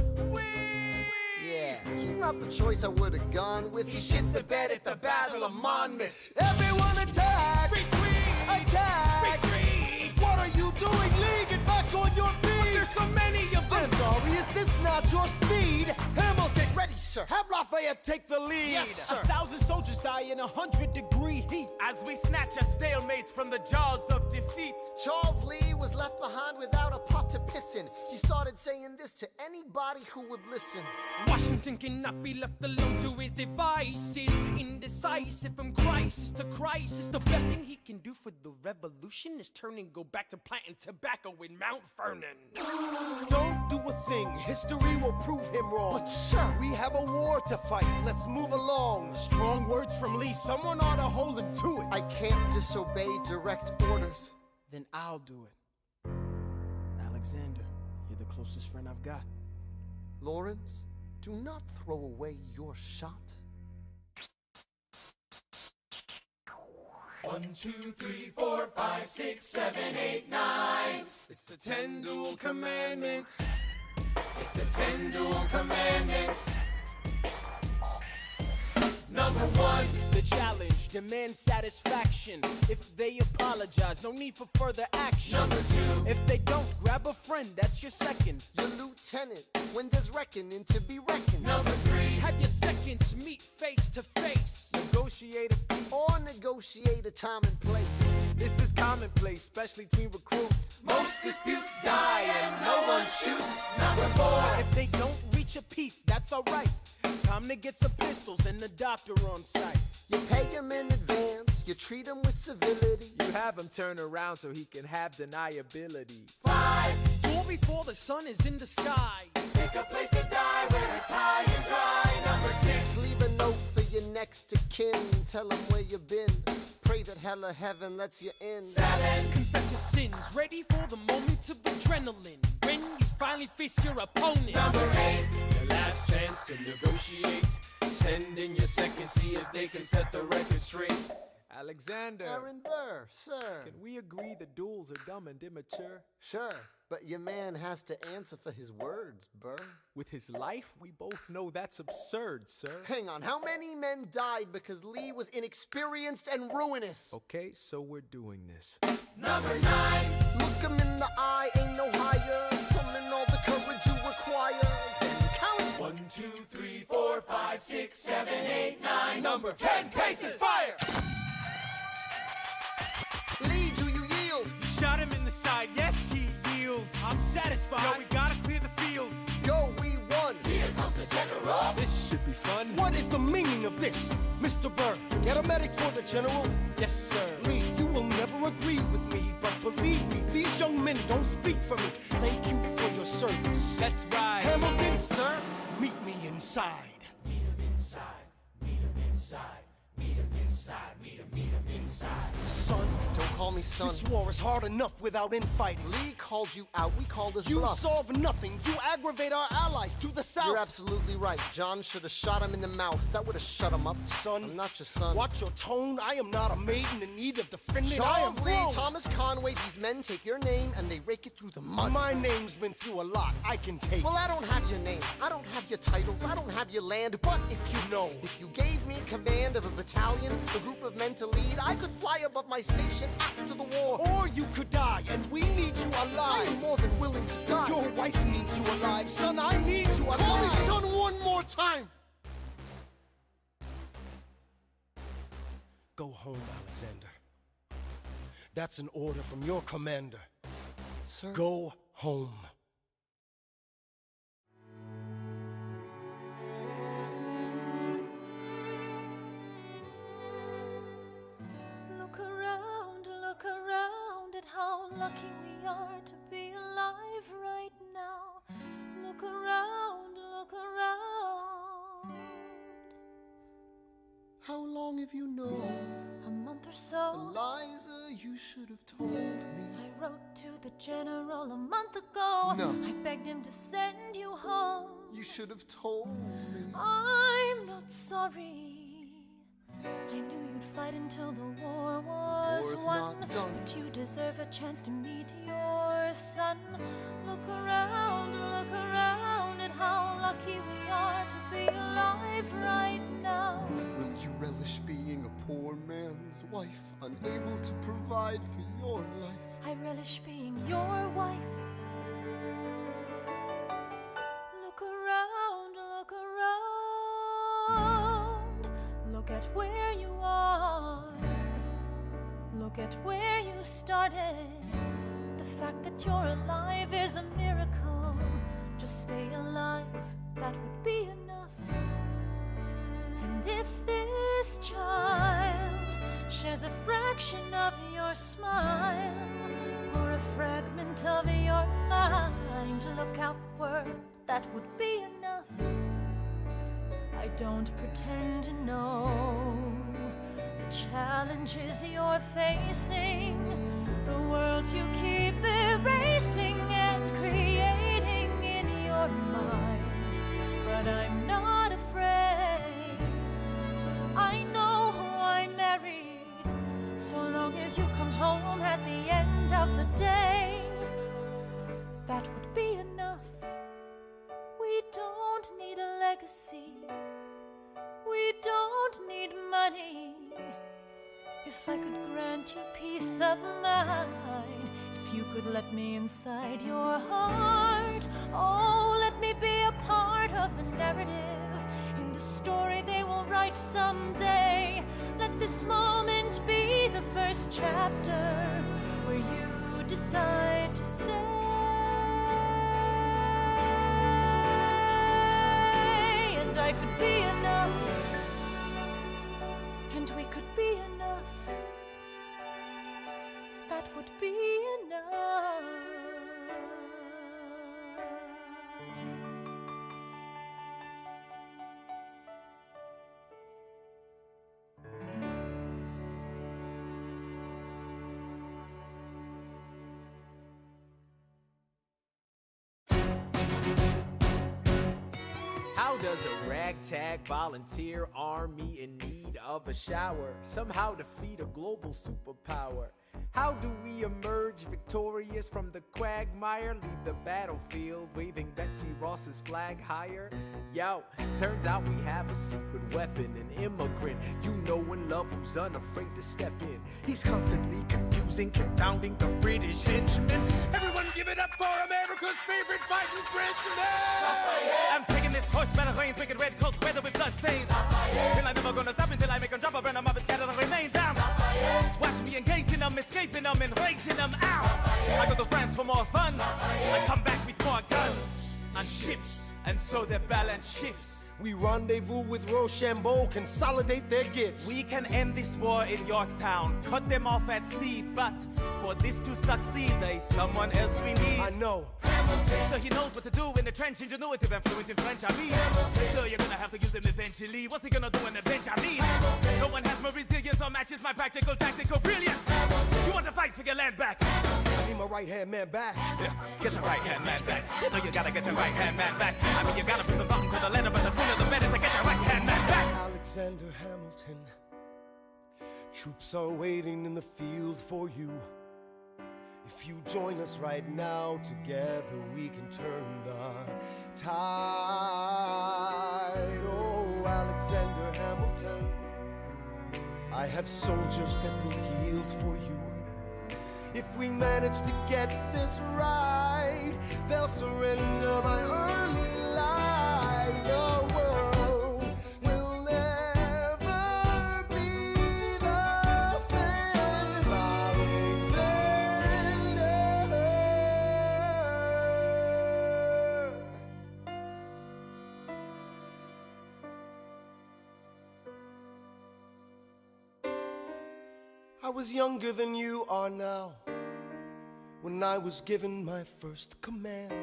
Yeah, he's not the choice I would have gone with. He shits the bed at the Battle of Monmouth. Everyone attack! Retreat! Attack! Retreat! What are you doing? Lee, get back on your feet! There's so many of them! I'm sorry, is this not your speed? Hamilton, Ready, sir. have Lafayette take the lead. Yes, sir. 1,000 soldiers die in 100-degree heat. As we snatch a stalemate from the jaws of defeat. Charles Lee was left behind without a pot to piss in. He started saying this to anybody who would listen. Washington cannot be left alone to his devices. Indecisive from crisis to crisis. The best thing he can do for the revolution is turn and go back to planting tobacco in Mount Vernon. Don't do a thing. History will prove him wrong. But sir, We have a war to fight. Let's move along. Strong words from Lee. Someone ought to hold him to it. I can't disobey direct orders. Then I'll do it. Alexander, you're the closest friend I've got. Lawrence, do not throw away your shot. 1, 2, 3, 4, 5, 6, 7, 8, 9. It's the 10 dual commandments. It's the 10 dual commandments. Number 1, The challenge, demand satisfaction. If they apologize, no need for further action. Number 2, If they don't, grab a friend, that's your second. Your lieutenant, when there's reckoning to be reckoned. number 3, Have your seconds meet face to face. Negotiate a peace. Or negotiate a time and place. This is commonplace, especially between recruits. most disputes die and no one shoots. Number 4, If they don't reach a peace, that's alright. Time to get some pistols and the doctor on site. You pay him in advance, you treat him with civility. You have him turn around so he can have deniability. 5, Or before the sun is in the sky. pick a place to die where it's high and dry. Number 6, Leave a note for your next of kin, tell him where you've been. Pray that hell or heaven lets you in. 7, Confess your sins, ready for the moments of adrenaline. When you finally face your opponent. number 8, Your last chance to negotiate. Send in your second, see if they can set the record straight. Alexander, Aaron Burr, sir. can we agree the duels are dumb and immature? Sure, but your man has to answer for his words, Burr. With his life, we both know that's absurd, sir. Hang on, how many men died because Lee was inexperienced and ruinous? Okay, so we're doing this. number 9, Look him in the eye, ain't no higher. Summon all the courage you require. Then count. 1, 2, 3, 4, 5, 6, 7, 8, 9. Number 10, paces, fire. Lee, do you yield? Shot him in the side, yes, he yields. I'm satisfied. Yo, we gotta clear the field. Go, we won. Here comes the general. This should be fun. What is the meaning of this, Mr. Burr? Get a medic for the general. Yes, sir. Lee, you will never agree with me, but believe me, these young men don't speak for me. Thank you for your service. That's right. Hamilton, sir, meet me inside. Meet him inside. Meet him inside. Meet him inside. Meet him inside. Son, Don't call me son. this war is hard enough without infighting. Lee called you out. We called his You bluff. solve nothing. You aggravate our allies to the south. You're absolutely right. John should have shot him in the mouth. That would have shut him up. Son, I'm not your son. Watch your tone. I am not a maiden in need of defending. I Charles am Lee, grown. Thomas Conway, these men take your name and they rake it through the mud. My name's been through a lot. I can take. Well, I don't have your name. I don't have your titles. I don't have your land. But if you know, if you gave me command of a battalion, a group of men to lead, I could fly above my station after the war. Or you could die, and we need you I alive. am more than willing to die. Your wife needs you alive, son. I need you alive. Call me son one more time. Go home, Alexander. That's an order from your commander. Sir. Go home. Look around at how lucky we are to be alive right now. Look around, look around. How long have you known? A month or so. Eliza, you should have told me. I wrote to the general a month ago. No. I begged him to send you home. You should have told me. I'm not sorry. I knew you'd fight until the war was War's won. not done. But you deserve a chance to meet your son. Look around at how lucky we are to be alive right now. Will you relish being a poor man's wife, unable to provide for your life? I relish being your wife. Look around, look around. Look at where you are. Look at where you started. The fact that you're alive is a miracle. Just stay alive, that would be enough. And if this child shares a fraction of your smile, or a fragment of your mind, look outward, that would be enough. I don't pretend to know the challenges you're facing, the worlds you keep erasing and creating in your mind. But I'm not afraid. I know who I married. So long as you come home at the end of the day, that would be enough. We don't need a legacy. We don't need money. If I could grant you peace of mind, if you could let me inside your heart, oh, let me be a part of the narrative in the story they will write someday. Let this moment be the first chapter where you decide to stay. And I could be enough, and we could be enough. That would be enough. How does a ragtag volunteer army in need of a shower somehow defeat a global superpower? How do we emerge victorious from the quagmire? Leave the battlefield waving Betsy Ross's flag higher? Yo, turns out we have a secret weapon, an immigrant you know and love who's unafraid to step in. He's constantly confusing, confounding the British henchmen. Everyone give it up for America's favorite fighting Frenchman! I'm taking this horse battle reins, making red coats weather with blood stains. Till I'm never gonna stop until I make them drop, burn them up and scatter the remains down. Watch me engaging them, escaping them, and raising them out. I go to France for more fun. I come back with more guns and ships, and so their balance shifts. We rendezvous with Rochambeau, consolidate their gifts. We can end this war in Yorktown, cut them off at sea, but for this to succeed, there's someone else we need. I know. So he knows what to do in the trench, ingenuitive and fluent in French, I mean. So you're gonna have to use him eventually. What's he gonna do on the bench, I mean? No one has my resilience or matches my practical, tactical brilliance. You want to fight for your land back? I need my right-hand man back. Yeah, get your right-hand man back. You know you gotta get your right-hand man back. I mean, you gotta put some thought into the letter, but the sooner the better to get your right-hand man back. Alexander Hamilton, troops are waiting in the field for you. If you join us right now, together we can turn the tide. Oh, Alexander Hamilton, I have soldiers that will yield for you. If we manage to get this right, they'll surrender my early life. The world will never be the same. Alexander. I was younger than you are now. When I was given my first command,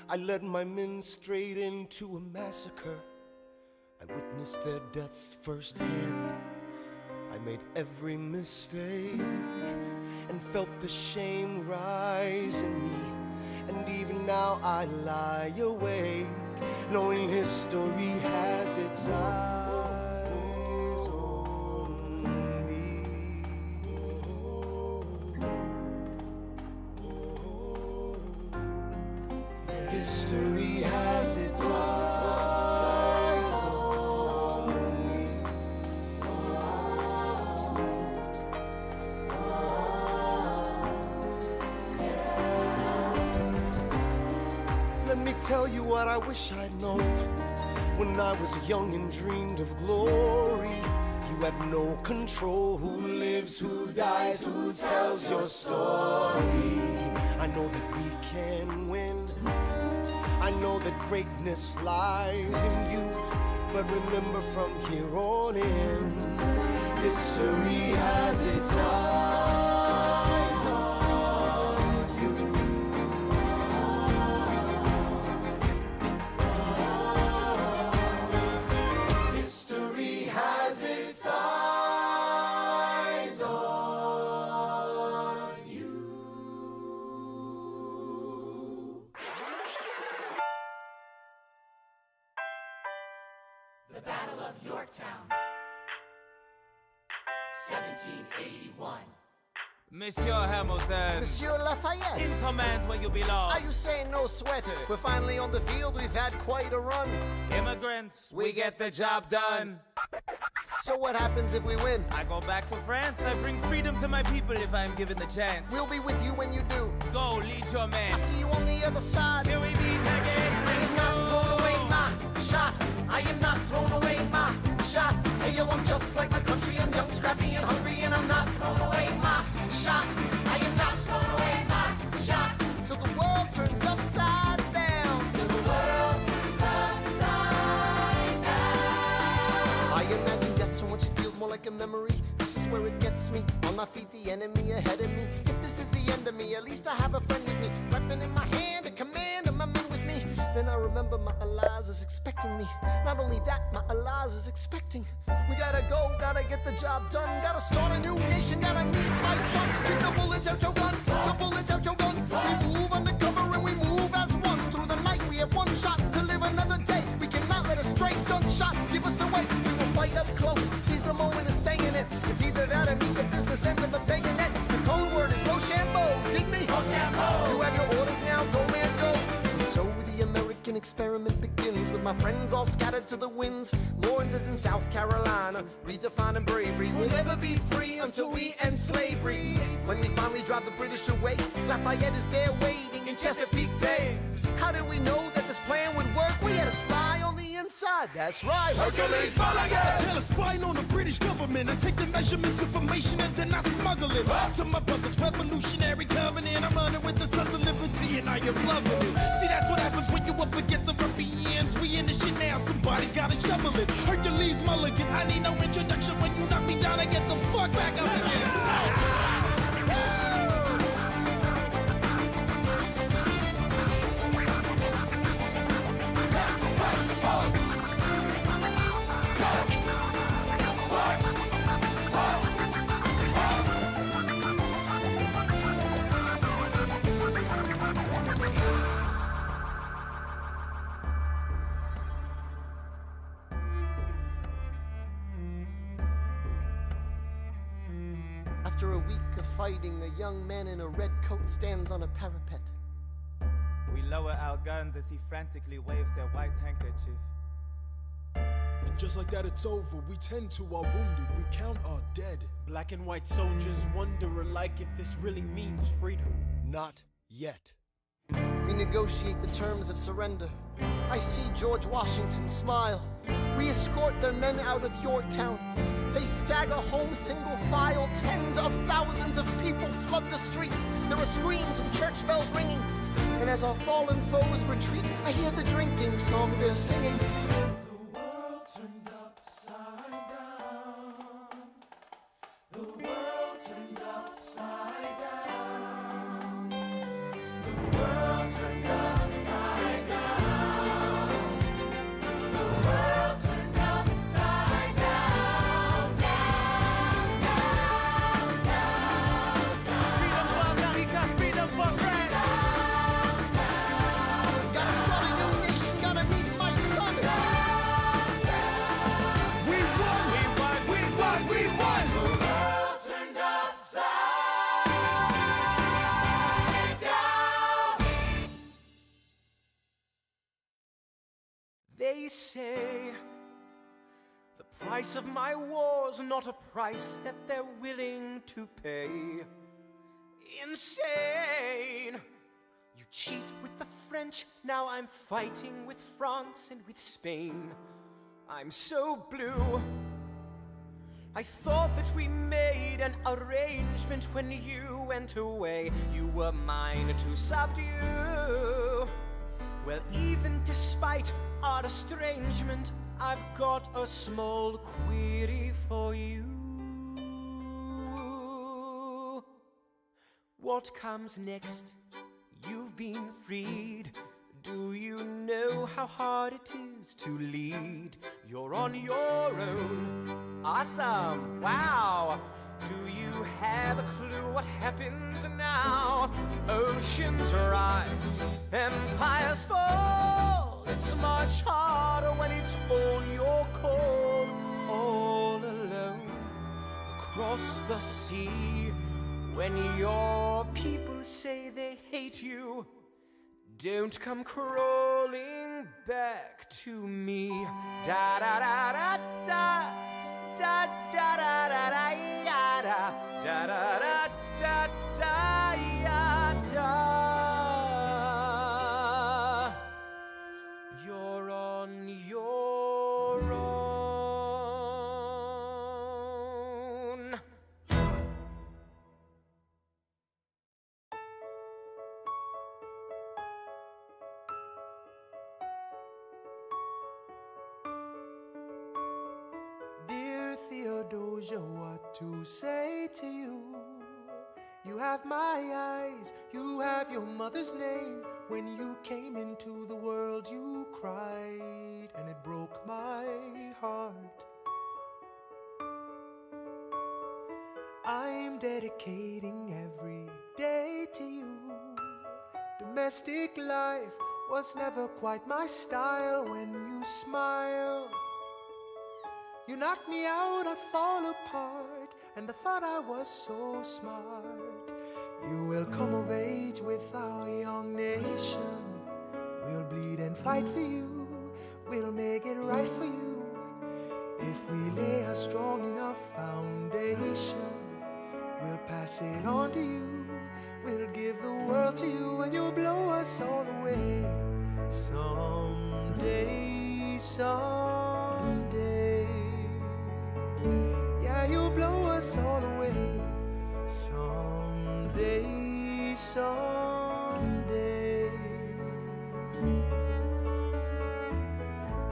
I led my men straight into a massacre. I witnessed their deaths firsthand. I made every mistake and felt the shame rise in me. And even now I lie awake, knowing history has its eyes on me. History has its eyes on me. Let me tell you what I wish I'd known when I was young and dreamed of glory. You have no control. Who lives, who dies, who tells your story? I know that we can win. I know that greatness lies in you. But remember, from here on in, history has its eyes on you. History has its eyes on you. The Battle of Yorktown, 1781. Monsieur Hamilton, Monsieur Lafayette, in command where you belong. are you saying no sweat? We're finally on the field, we've had quite a run. Immigrants, we get the job done. So what happens if we win? I go back to France. I bring freedom to my people if I'm given the chance. We'll be with you when you do. Go, lead your man. I'll see you on the other side. Till we meet again. I am not thrown away my shot. I am not thrown away my shot. Hey yo, I'm just like my country. I'm young, scrappy, and hungry, and I'm not thrown away my shot. I am not thrown away my shot. Till the world turns upside down. Till the world turns upside down. I imagine death so much it feels more like a memory. This is where it gets me. On my feet, the enemy ahead of me. If this is the end of me, at least I have a friend with me. Weapon in my hand, a command of my men with me. Then I remember my Eliza is expecting me. Not only that, my Eliza is expecting. We gotta go, gotta get the job done. Gotta start a new nation, gotta meet my son. Take the bullets out your gun, the bullets out your gun. We move undercover and we move as one. Through the night we have one shot to live another day. We cannot let a stray gunshot give us away. We will fight up close, seize the moment and stay in it. It's either that or meet the business end of a bayonet. The code word is Rochambeau, dig me? Rochambeau. You have your orders now, go man, go. And so the American experiment begins with my friends all scattered to the winds. Lawrence is in South Carolina, redefining bravery. We'll never be free until we end slavery. When we finally drive the British away, Lafayette is there waiting in Chesapeake Bay. How did we know that this plan would work? We had a spy on the inside, that's right. Hercules Mulligan! Tell a spying on the British government. I take the measurements, information, and then I smuggle it up to my brother's revolutionary covenant. I'm running with the Sons of Liberty, and I am loving it. See, that's what happens when you up against the ruffians. We in the shit now, somebody's gotta shovel it. Hercules Mulligan, I need no introduction. When you knock me down, I get the fuck back up again. After a week of fighting, a young man in a red coat stands on a parapet. We lower our guns as he frantically waves their white handkerchief. And just like that, it's over. We tend to our wounded. We count our dead. Black and white soldiers wonder alike if this really means freedom. Not yet. We negotiate the terms of surrender. I see George Washington smile. We escort their men out of Yorktown. They stagger home single file. Tens of thousands of people flood the streets. There are screams and church bells ringing. And as our fallen foes retreat, I hear the drinking song they're singing. The world turned upside down. The world turned upside down. The world turned upside down. The world turned upside down. Down, down, down, down. Freedom for America, freedom for France. Gotta start a new nation, gotta meet my son. We won! We won, we won, we won! The world turned upside down. They say the price of my war's not a price that they're willing to pay. Insane! You cheat with the French, now I'm fighting with France and with Spain. I'm so blue. I thought that we made an arrangement when you went away. You were mine to subdue. Well, even despite our estrangement, I've got a small query for you. What comes next? You've been freed. Do you know how hard it is to lead? You're on your own. Awesome. Wow. Do you have a clue what happens now? Oceans rise, empires fall. It's much harder when it's all your call. All alone across the sea. When your people say they hate you, don't come crawling back to me. Da da da da da da da da da da da da da da da da. You're on your own. Dear Theodosia, what to say to you? You have my eyes, you have your mother's name. When you came into the world, you cried, and it broke my heart. I'm dedicating every day to you. Domestic life was never quite my style. When you smile, you knock me out, I fall apart, and I thought I was so smart. You will come of age with our young nation. We'll bleed and fight for you. We'll make it right for you. If we lay a strong enough foundation, we'll pass it on to you. We'll give the world to you, and you'll blow us all away. Someday, someday. Yeah, you'll blow us all away. Someday, someday.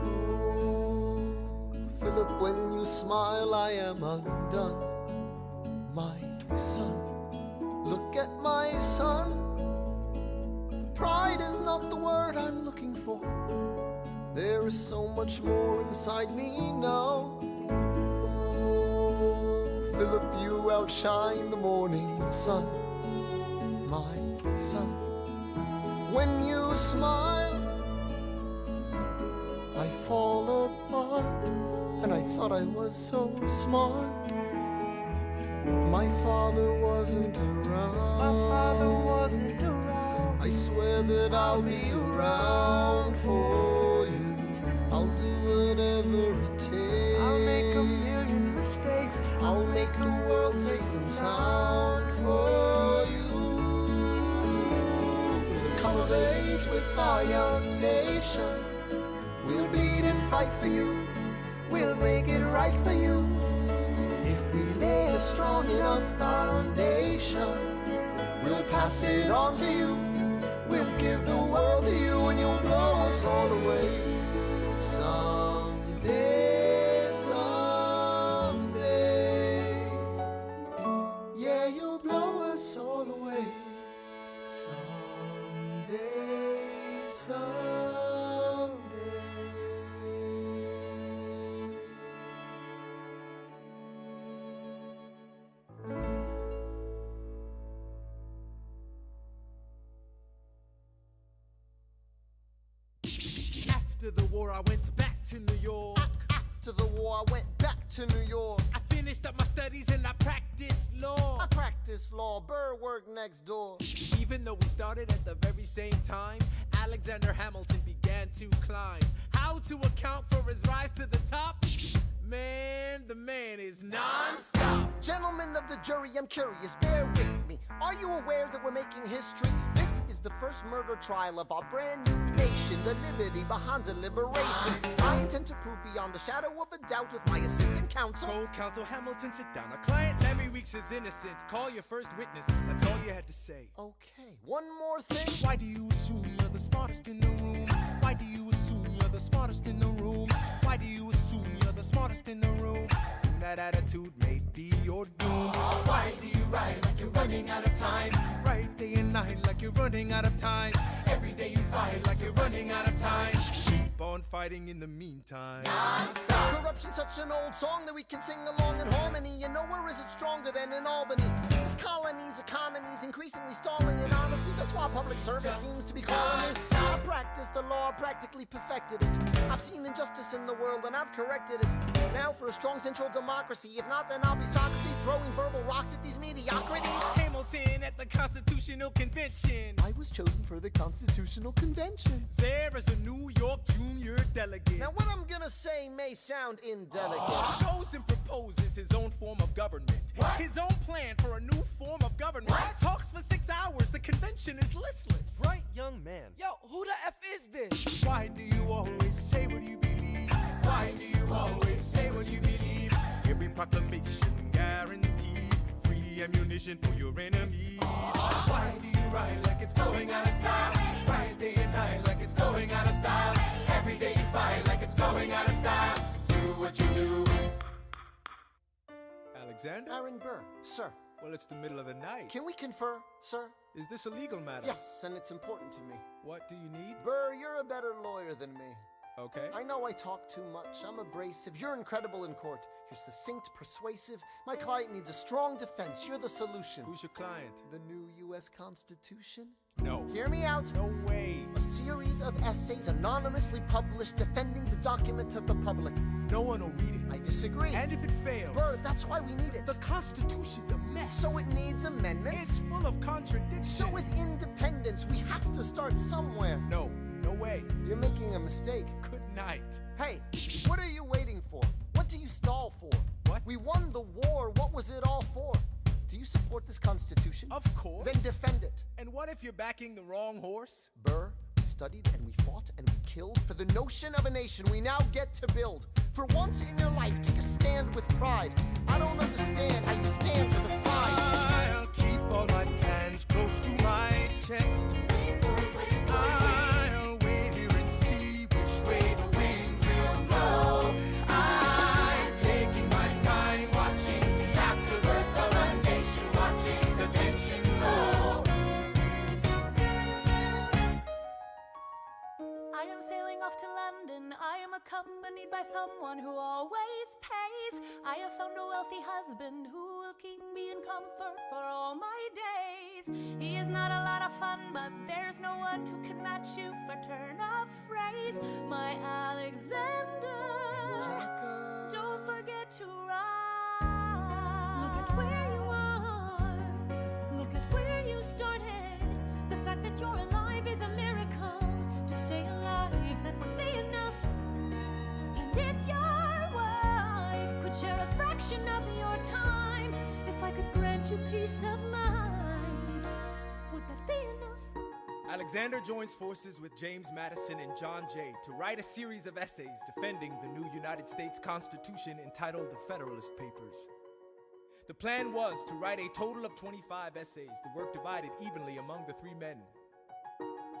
Oh, Philip, when you smile, I am undone. My son, look at my son. Pride is not the word I'm looking for. There is so much more inside me now. Philip, you outshine the morning sun, my son. When you smile, I fall apart, and I thought I was so smart. My father wasn't around. My father wasn't around. I swear that I'll be around for you. I'll do whatever it takes. I'll make a million mistakes. I'll make the world safe and sound for you. We'll come of age with our young nation. We'll bleed and fight for you. We'll make it right for you. If we lay a strong enough foundation, we'll pass it on to you. We'll give the world to you, and you'll blow us all away. Someday, someday. Yeah, you'll blow us all away. Someday, someday. After the war, I went back to New York. After the war, I went back to New York. I finished up my studies and I practiced law. I practiced law, Burr worked next door. Even though we started at the very same time, Alexander Hamilton began to climb. How to account for his rise to the top? Man, the man is non-stop. Gentlemen of the jury, I'm curious, bear with me. Are you aware that we're making history? This is the the first murder trial of our brand new nation, the liberty behind the liberation. I intend to prove beyond the shadow of a doubt with my assistant counsel. Co-counsel Hamilton, sit down. Our client Larry Weeks is innocent. Call your first witness. That's all you had to say. Okay, one more thing. Why do you assume you're the smartest in the room? Why do you assume you're the smartest in the room? Why do you assume you're the smartest in the room? Soon that attitude may be your doom. Why do you write like you're running out of time? Right day and night like you're running out of time. Every day you fight like you're running out of time. Keep on fighting in the meantime. Non-stop. Corruption's such an old song that we can sing along in harmony. You know, where is it stronger than in Albany? This colony's economy's increasingly stalling, and honestly, that's why public service seems to be calling me. I practice the law, practically perfected it. I've seen injustice in the world, and I've corrected it. Now for a strong central democracy. If not, then I'll be Socrates throwing verbal rocks at these mediocrities. Hamilton at the Constitutional Convention. I was chosen for the Constitutional Convention. There is a New York junior delegate. Now what I'm gonna say may sound indelicate. Goes and proposes his own form of government. His own plan for a new form of government. Talks for 6 hours. The convention is listless. Bright young man. Yo, who the F is this? Why do you always say what you believe? Why do you always say what you believe? Every proclamation guarantees free ammunition for your enemies. Why do you write like it's going out of style? Write day and night like it's going out of style. Every day you fight like it's going out of style. Do what you do. Alexander? Aaron Burr, sir. Well, it's the middle of the night. Can we confer, sir? Is this a legal matter? Yes, and it's important to me. What do you need? Burr, you're a better lawyer than me. Okay. I know I talk too much. I'm abrasive. You're incredible in court. You're succinct, persuasive. My client needs a strong defense. You're the solution. Who's your client? The new U.S. Constitution? No. Hear me out. No way. A series of essays anonymously published defending the document to the public. No one will read it. I disagree. And if it fails? Burr, that's why we need it. The Constitution's a mess. So it needs amendments? It's full of contradictions. So is independence. We have to start somewhere. No. No way. You're making a mistake. Good night. Hey, what are you waiting for? What do you stall for? What? We won the war. What was it all for? Do you support this Constitution? Of course. Then defend it. And what if you're backing the wrong horse? Burr, we studied and we fought and we killed for the notion of a nation we now get to build. For once in your life, take a stand with pride. I don't understand how you stand to the side. I'll keep all my plans close to my chest. I'll wait here and see which way the wind will blow. I'm taking my time watching the afterbirth of a nation, watching the tension grow. I am sailing off to London. I am accompanied by someone who always pays. I have found a wealthy husband who will keep me in comfort for all my days. He is not a lot of fun, but there's no one who can match you for turn of phrase. My Alexander, don't forget to ride. Look at where you are. Look at where you started. The fact that you're alive is a miracle. To stay alive, that would be enough. And if your wife could share a fraction of your time, if I could grant you peace of mind, would that be enough? Alexander joins forces with James Madison and John Jay to write a series of essays defending the new United States Constitution entitled the Federalist Papers. The plan was to write a total of 25 essays, the work divided evenly among the three men.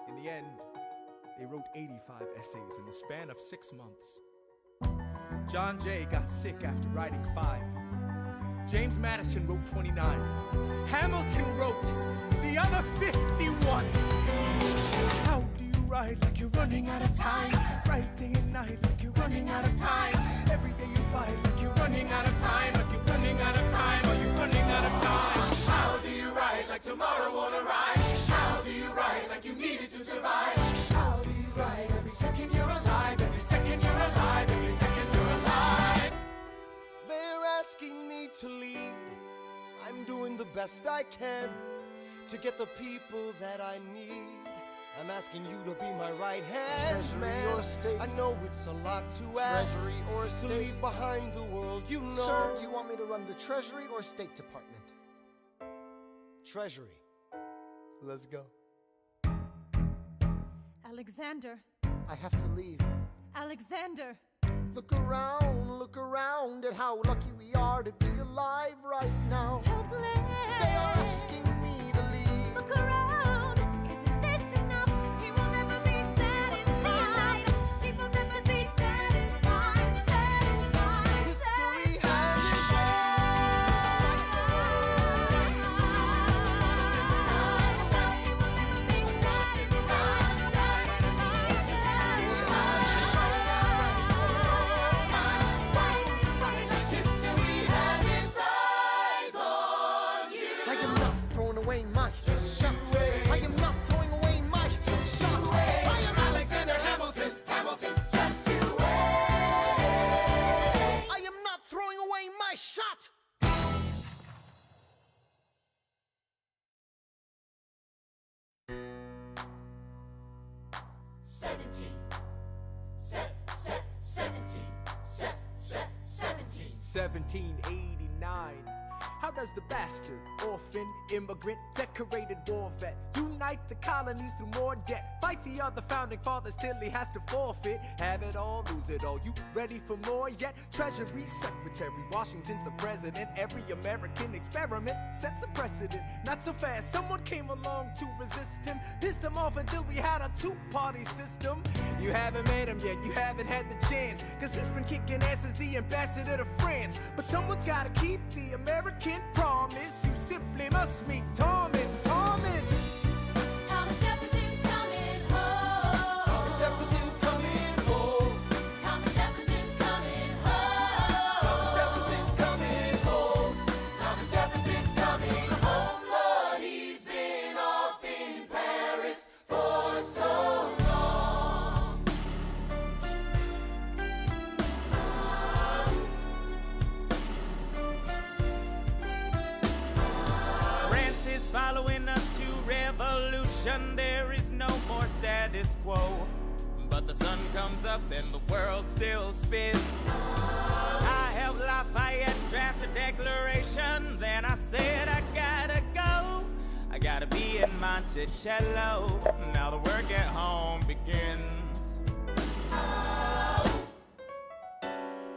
In the end, they wrote 85 essays in the span of 6 months. John Jay got sick after writing 5. James Madison wrote 29. Hamilton wrote the other 51. How do you write like you're running out of time? Write day and night like you're running out of time. Every day you fight like you're running out of time. Like you're running out of time. Are you running out of time? How do you write like tomorrow won't arrive? How do you write like you need it to survive? How do you write every second you're alive? Every second you're alive. Every second you're alive. They're asking me to lead. I'm doing the best I can to get the people that I need. I'm asking you to be my right hand, Treasury man. or state? I know it's a lot to ask. Treasury or to state? leave behind the world, you know. Sir, do you want me to run the Treasury or State Department? Treasury. Let's go. Alexander. I have to leave. Alexander. Look around at how lucky we are to be alive right now. Helpless. They are asking me to leave. Look around. Isn't this enough? He will never be satisfied. He will never be satisfied. Satisfied. History has shot. 1789. How does the bastard, orphan, immigrant, decorated war vet unite the colonies through more debt? Fight the other founding fathers till he has to forfeit. Have it all, lose it all. You ready for more yet? Treasury Secretary, Washington's the president. Every American experiment sets a precedent. Not so fast, someone came along to resist him. Pissed him off until we had a two-party system. You haven't met him yet, you haven't had the chance, cause he's been kicking ass as the ambassador to France. But someone's gotta keep the American promise. You simply must meet Thomas. Thomas Jefferson's coming home. Thomas Jefferson's coming home. Thomas Jefferson's coming home. Thomas Jefferson's coming home. Thomas Jefferson's coming home. Lord, he's been off in Paris for so long. France is following us to revolution. There is no more status quo. But the sun comes up and the world still spins. I helped Lafayette draft a declaration. Then I said I gotta go. I gotta be in Monticello. Now the work at home begins.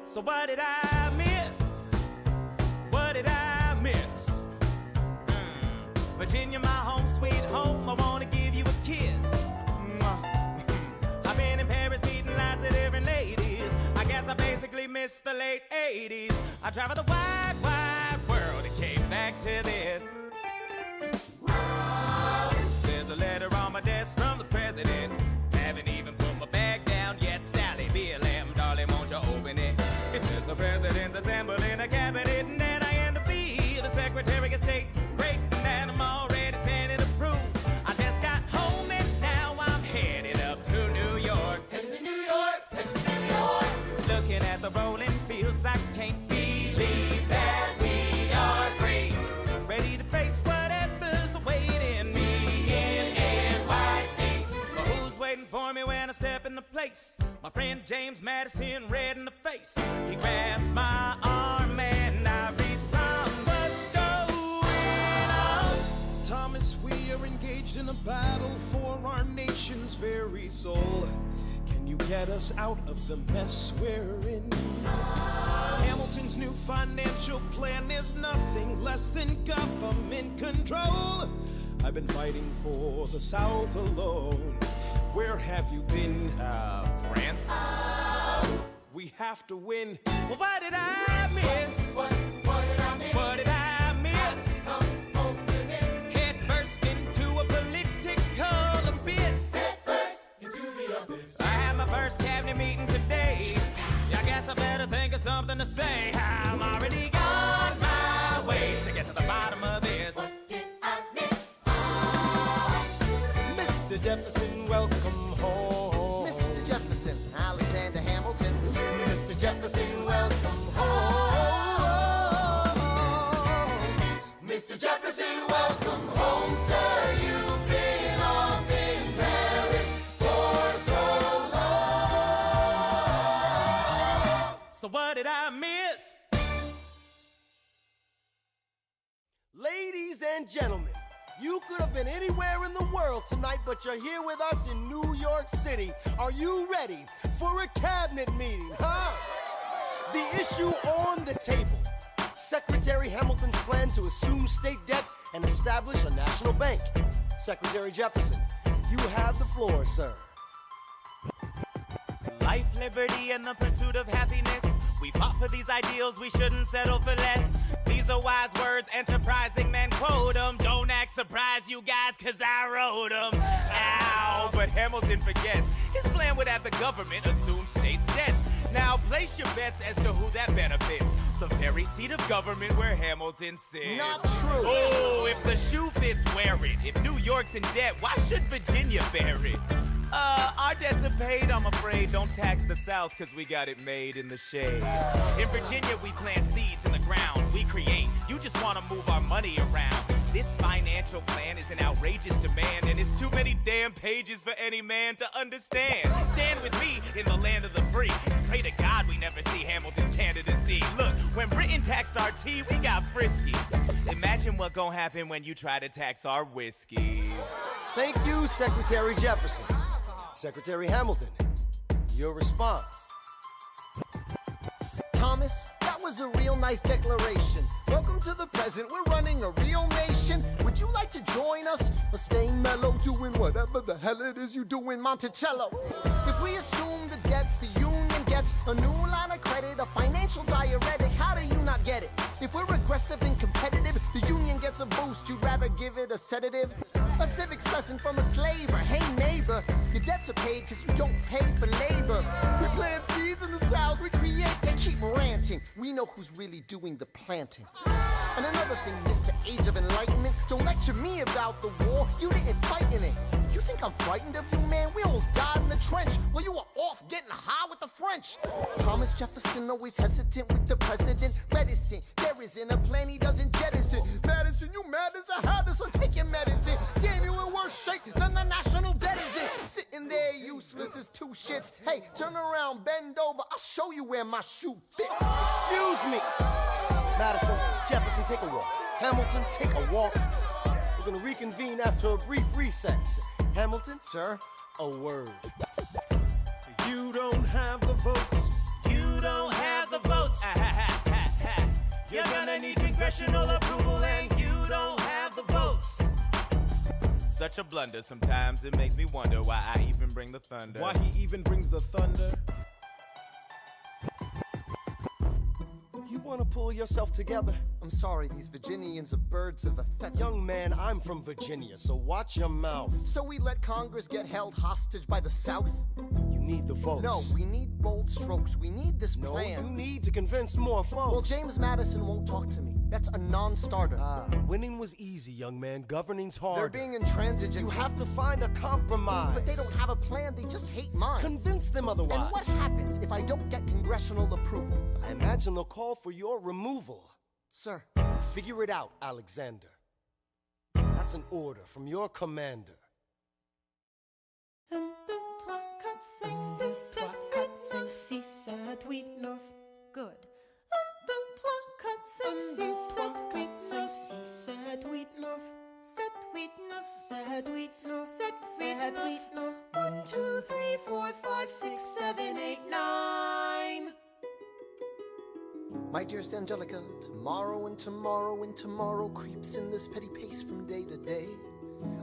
So what did I miss? What did I miss? Virginia, my home, sweet home, I wanna give you a kiss. I've been in Paris meeting lots of different ladies. I guess I basically missed the late 80s. I traveled the wide, wide world and came back to this. There's a letter on my desk from the president. Haven't even put my bag down yet. Sally, BLM, darling, won't you open it? It says the president's assembling a cabinet and then I end up being the Secretary of State. Great, and I'm already sending approved. I just got home and now I'm headed up to New York. Headed to New York, headed to New York. Looking at the rolling fields, I can't believe that we are free. Ready to face whatever's awaiting me in NYC. But who's waiting for me when I step into place? My friend James Madison, red in the face. He grabs my arm and I respond, what's going on? Thomas, we are engaged in a battle for our nation's very soul. Can you get us out of the mess we're in? Hamilton's new financial plan is nothing less than government control. I've been fighting for the South alone. Where have you been? France? We have to win. Well, what did I miss? What did I miss? What did I miss? Come home to this. Head first into a political abyss. Head first into the abyss. I had my first cabinet meeting today. I guess I better think of something to say. I'm already on my way to get to the bottom of this. What did I miss? Mr. Jefferson, welcome home. Mr. Jefferson, Alexander Hamilton. Mr. Jefferson, welcome home. Mr. Jefferson, welcome home, sir. You've been off in Paris for so long. So what did I miss? Ladies and gentlemen, you could have been anywhere in the world tonight, but you're here with us in New York City. ready? Are you ready for a cabinet meeting, huh? The issue on the table. Secretary Hamilton's plan to assume state debt and establish a national bank. Secretary Jefferson, you have the floor, sir. Life, liberty, and the pursuit of happiness. We fought for these ideals, we shouldn't settle for less. These are wise words, enterprising men quote them. Don't act surprised, you guys, cause I wrote them. Ow, but Hamilton forgets. His plan would have the government assume state debts. Now place your bets as to who that benefits. The very seat of government where Hamilton sits. Not true. Oh, if the shoe fits, wear it. If New York's in debt, why should Virginia bear it? Our debts are paid, I'm afraid. Don't tax the South, cause we got it made in the shade. In Virginia, we plant seeds in the ground. We create, you just wanna move our money around. This financial plan is an outrageous demand, and it's too many damn pages for any man to understand. Stand with me in the land of the free. Pray to God we never see Hamilton's candidacy. Look, when Britain taxed our tea, we got frisky. Imagine what gon' happen when you try to tax our whiskey. Thank you, Secretary Jefferson. Secretary Hamilton, your response. Thomas, that was a real nice declaration. Welcome to the present, we're running a real nation. Would you like to join us? Or staying mellow, doing whatever the hell it is you do in Monticello? If we assume the debts the union gets, a new line of credit, a financial diuretic, how do you not get it? If we're aggressive and competitive, the union gets a boost, you'd rather give it a sedative? A civics lesson from a slaver. Hey neighbor, your debts are paid cause you don't pay for labor. We plant seeds in the South, we create, they keep ranting. We know who's really doing the planting. And another thing, Mr. Age of Enlightenment, don't lecture me about the war, you didn't fight in it. You think I'm frightened of you, man? We almost died in the trench while you were off getting high with the French. Thomas Jefferson always hesitant with the president, reticent. There isn't a plan he doesn't jettison. Madison, you mad as a hatter, so take your medicine. Damn, you in worse shape than the national debt is in. Sitting there useless as two shits. Hey, turn around, bend over, I'll show you where my shoe fits. Excuse me. Madison, Jefferson, take a walk. Hamilton, take a walk. We're gonna reconvene after a brief recess. Hamilton, Sir? a word. You don't have the votes. You don't have the votes. You're gonna need congressional approval, and you don't have the votes. Such a blunder, sometimes it makes me wonder why I even bring the thunder. Why he even brings the thunder? You wanna pull yourself together? I'm sorry, these Virginians are birds of a feather. Young man, I'm from Virginia, so watch your mouth. So we let Congress get held hostage by the South? You need the votes. No, we need bold strokes. We need this No, plan. you need to convince more folks. Well, James Madison won't talk to me. That's a non-starter. Winning was easy, young man. Governing's hard. They're being intransigent. You have to find a compromise. But they don't have a plan. They just hate mine. Convince them otherwise. And what happens if I don't get congressional approval? I imagine they'll call for your removal. Sir. Figure it out, Alexander. That's an order from your commander. 1, 2, 3, 4, 5, 6, 7, 8, 9. Good. 1, 2, 3, 4, 5, 6, 7, 8, 9. 7, 8, 9. 7, 8, 9. 7, 8, 9. 1, 2, 3, 4, 5, 6, 7, 8, 9. My dearest Angelica, tomorrow and tomorrow and tomorrow creeps in this petty pace from day to day.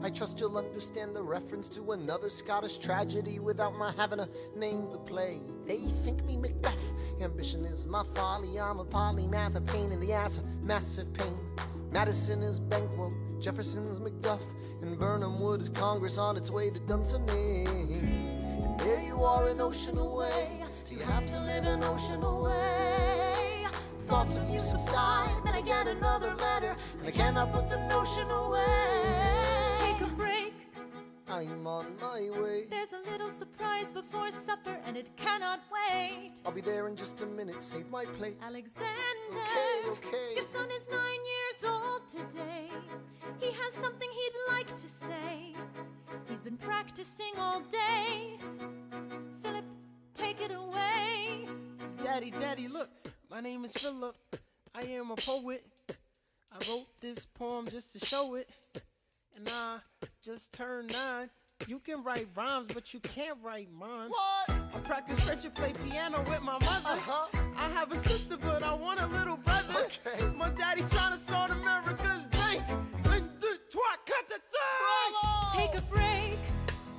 I trust you'll understand the reference to another Scottish tragedy without my having to name the play. They think me Macbeth, ambition is my folly, I'm a polymath, a pain in the ass, a massive pain. Madison is Banquo, Jefferson's Macduff, and Burnham Wood is Congress on its way to Dunsinane. And there you are an ocean away, do you have to live an ocean away? Thoughts of you subside, then I get another letter, and I cannot put the notion away. Take a break. I'm on my way. There's a little surprise before supper, and it cannot wait. I'll be there in just a minute, save my plate. Alexander, Okay. your son is 9 years old today. He has something he'd like to say. He's been practicing all day. Philip, take it away. Daddy, look, my name is Philip. I am a poet. I wrote this poem just to show it. And I just turned 9. You can write rhymes, but you can't write mine. What? I practice French and play piano with my mother. I have a sister, but I want a little brother. Okay. My daddy's trying to start America's bank. 1, 2, 3, 4, 5. Take a break,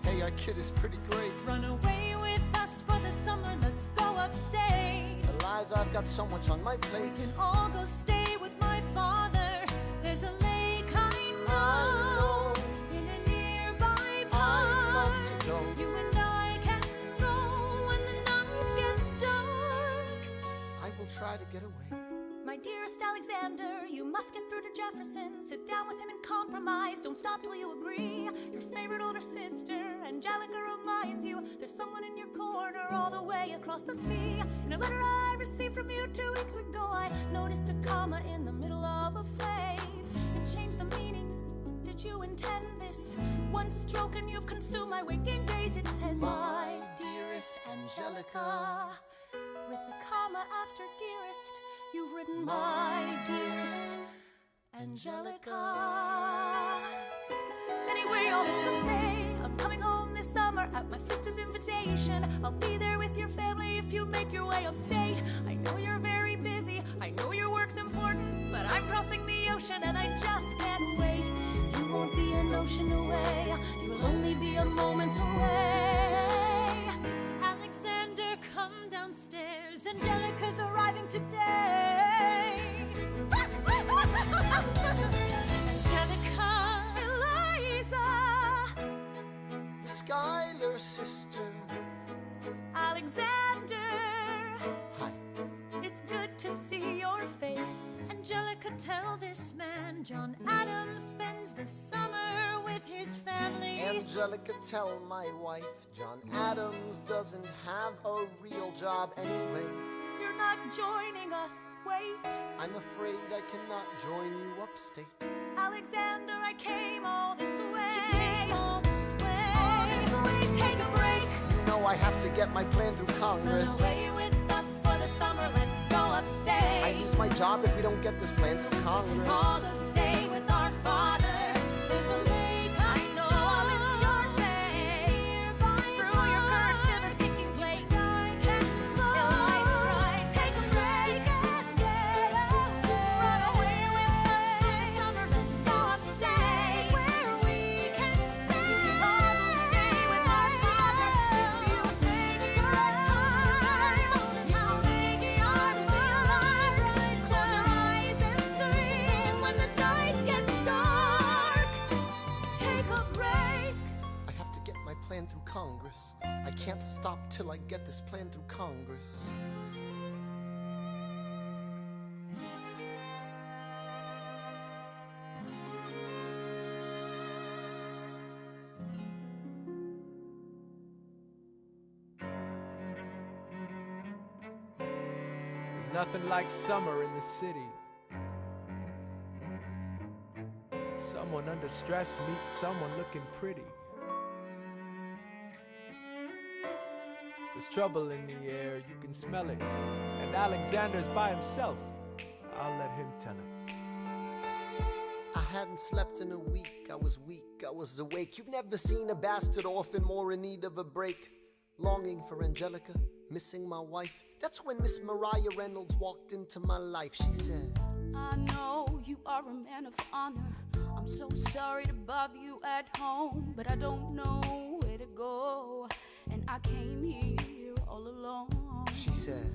Hey, our kid is pretty great. run away with us for the summer, let's go upstate. Eliza, I've got so much on my plate. We can all go stay with my father. There's a lake I know in a nearby I'd park. love to go. You and I can go when the night gets dark. I will try to get away. My dearest Alexander, you must get through to Jefferson. Sit down with him and compromise. Don't stop till you agree. Your favorite older sister, Angelica, reminds you there's someone in your corner all the way across the sea. In a letter I received from you 2 weeks ago, I noticed a comma in the middle of a phrase. It changed the meaning. Did you intend this? One stroke and you've consumed my waking days. It says, my dearest Angelica. With a comma after dearest, you've written my dearest Angelica. Anyway, all this to say, I'm coming home this summer at my sister's invitation. I'll be there with your family if you make your way upstate. I know you're very busy, I know your work's important, but I'm crossing the ocean and I just can't wait. You won't be an ocean away, you'll only be a moment away. Alexander, come downstairs. Angelica's arriving today. Angelica, Eliza, The Schuyler sisters. Alexander, Hi. it's good to see your face. Angelica, tell this man John Adams spends the summer with his family. Angelica, tell my wife John Adams doesn't have a real job anyway. You're not joining us, wait. I'm afraid I cannot join you upstate. Alexander, I came all this way. She came all this way. All this way, take a break. You know I have to get my plan through Run Congress. away with us for the summer, let's go upstate. I lose my job if we don't get this plan through Congress. All go stay with our father. There's a lake I know is your face. Screw your courage to the sticking place. I can go. Right, take a break and get away. Run away with us for the summer. Let's go upstate where we can stay. We can all go stay with our father. If you take your time, you'll make it hard to be alive. Close your eyes and dream when the night gets dark. Take a break. I have to get my plan through Congress. I can't stop till I get this plan through Congress. There's nothing like summer in the city. Someone under stress meets someone looking pretty. There's trouble in the air, you can smell it. And Alexander's by himself. I'll let him tell it. I hadn't slept in a week, I was weak, I was awake. You've never seen a bastard orphan more in need of a break. Longing for Angelica, missing my wife. That's when Miss Mariah Reynolds walked into my life. She said, I know you are a man of honor. I'm so sorry to bother you at home, but I don't know where to go. And I came here all alone. She said,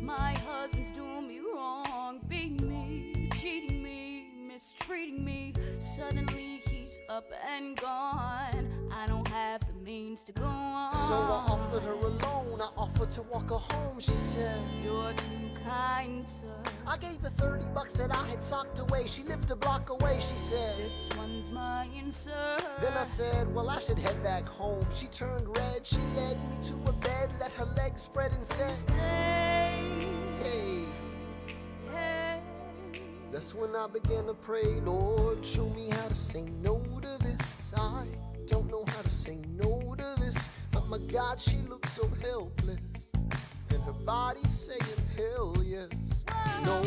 my husband's doing me wrong, beating me, cheating me, mistreating me. Suddenly he's up and gone. I don't have the means to go on. so I offered her a loan, I offered to walk her home. She said, you're too kind, sir. I gave her $30 that I had socked away. She lived a block away. She said, This one's mine, sir. then I said, well, I should head back home. She turned red, she led me to a bed, let her legs spread and said, Stay. hey. Hey. That's when I began to pray, Lord, show me how to say no to this. I don't know how to say no to this. But my God, she looks so helpless. And her body saying, hell yes. No,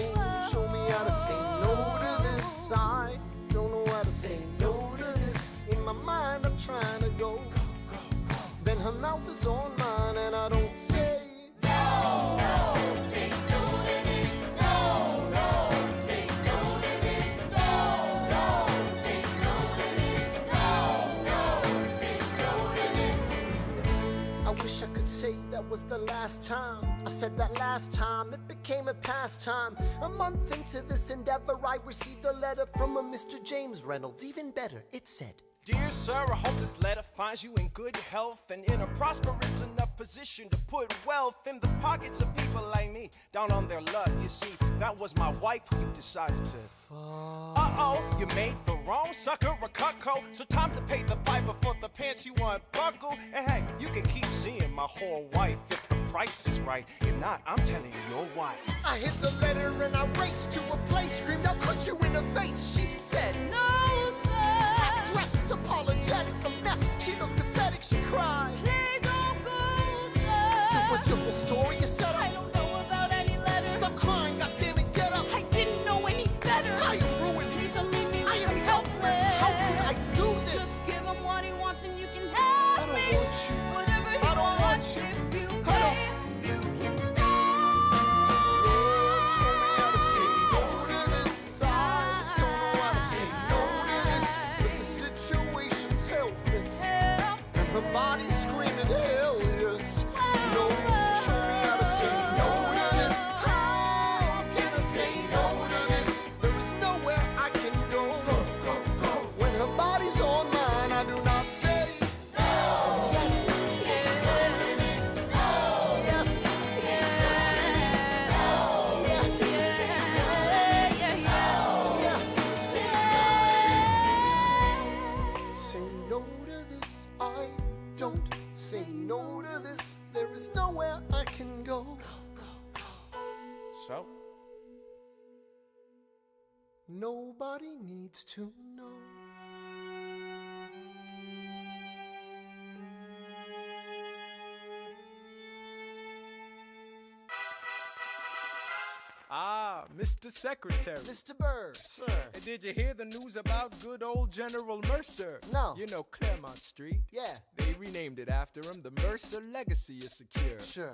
show me how to say no to this. I don't know how to say no to this. In my mind, I'm trying to go. her mouth is on mine and I don't say No, no, say no to this. No, no, say no to this. No, no, say no to this. No, no, say no to this. I wish I could say that was the last time I said that last time. It became a pastime. A month into this endeavor, I received a letter from a Mr. James Reynolds. Even better, it said, Dear sir, I hope this letter finds you in good health and in a prosperous enough position to put wealth in the pockets of people like me, down on their luck. You see, that was my wife who you decided to. Uh-oh, you made the wrong sucker a cuckold. So time to pay the piper for the pants you unbuckle. And hey, you can keep seeing my whole wife if the price is right. If not, I'm telling you, your wife. I hit the letter and I raced to a place, screamed, I'll cut you in the face. She said, No, sir. Dressed apologetic, a mess. She looked pathetic, she cried. Please don't go, sir. So what's your full story? You said I don't know about any letter. Stop crying, goddammit, get up. I didn't know any better. I am ruined. Please don't leave me I am helpless. How could I do this? Just give him what he wants and you can have I don't me. want you. Whatever he I don't wants, want you. if you I don't- pay, you can stay. Lord, show me how to say no to this. I don't know how to say no to this, but the situation's helpless. Help. And her body's screaming, hell yes. No, show me how to say no to this. How can I say no to this? There is nowhere I can go. When her body's on mine, I do not say no. Yes. Say no to this, I don't say no to this. There is nowhere I can go. So? Nobody needs to know. Ah, Mr. Secretary. Mr. Bird, sir. Hey, did you hear the news about good old General Mercer? No. You know Claremont Street? Yeah. They renamed it after him. The Mercer legacy is secure. Sure.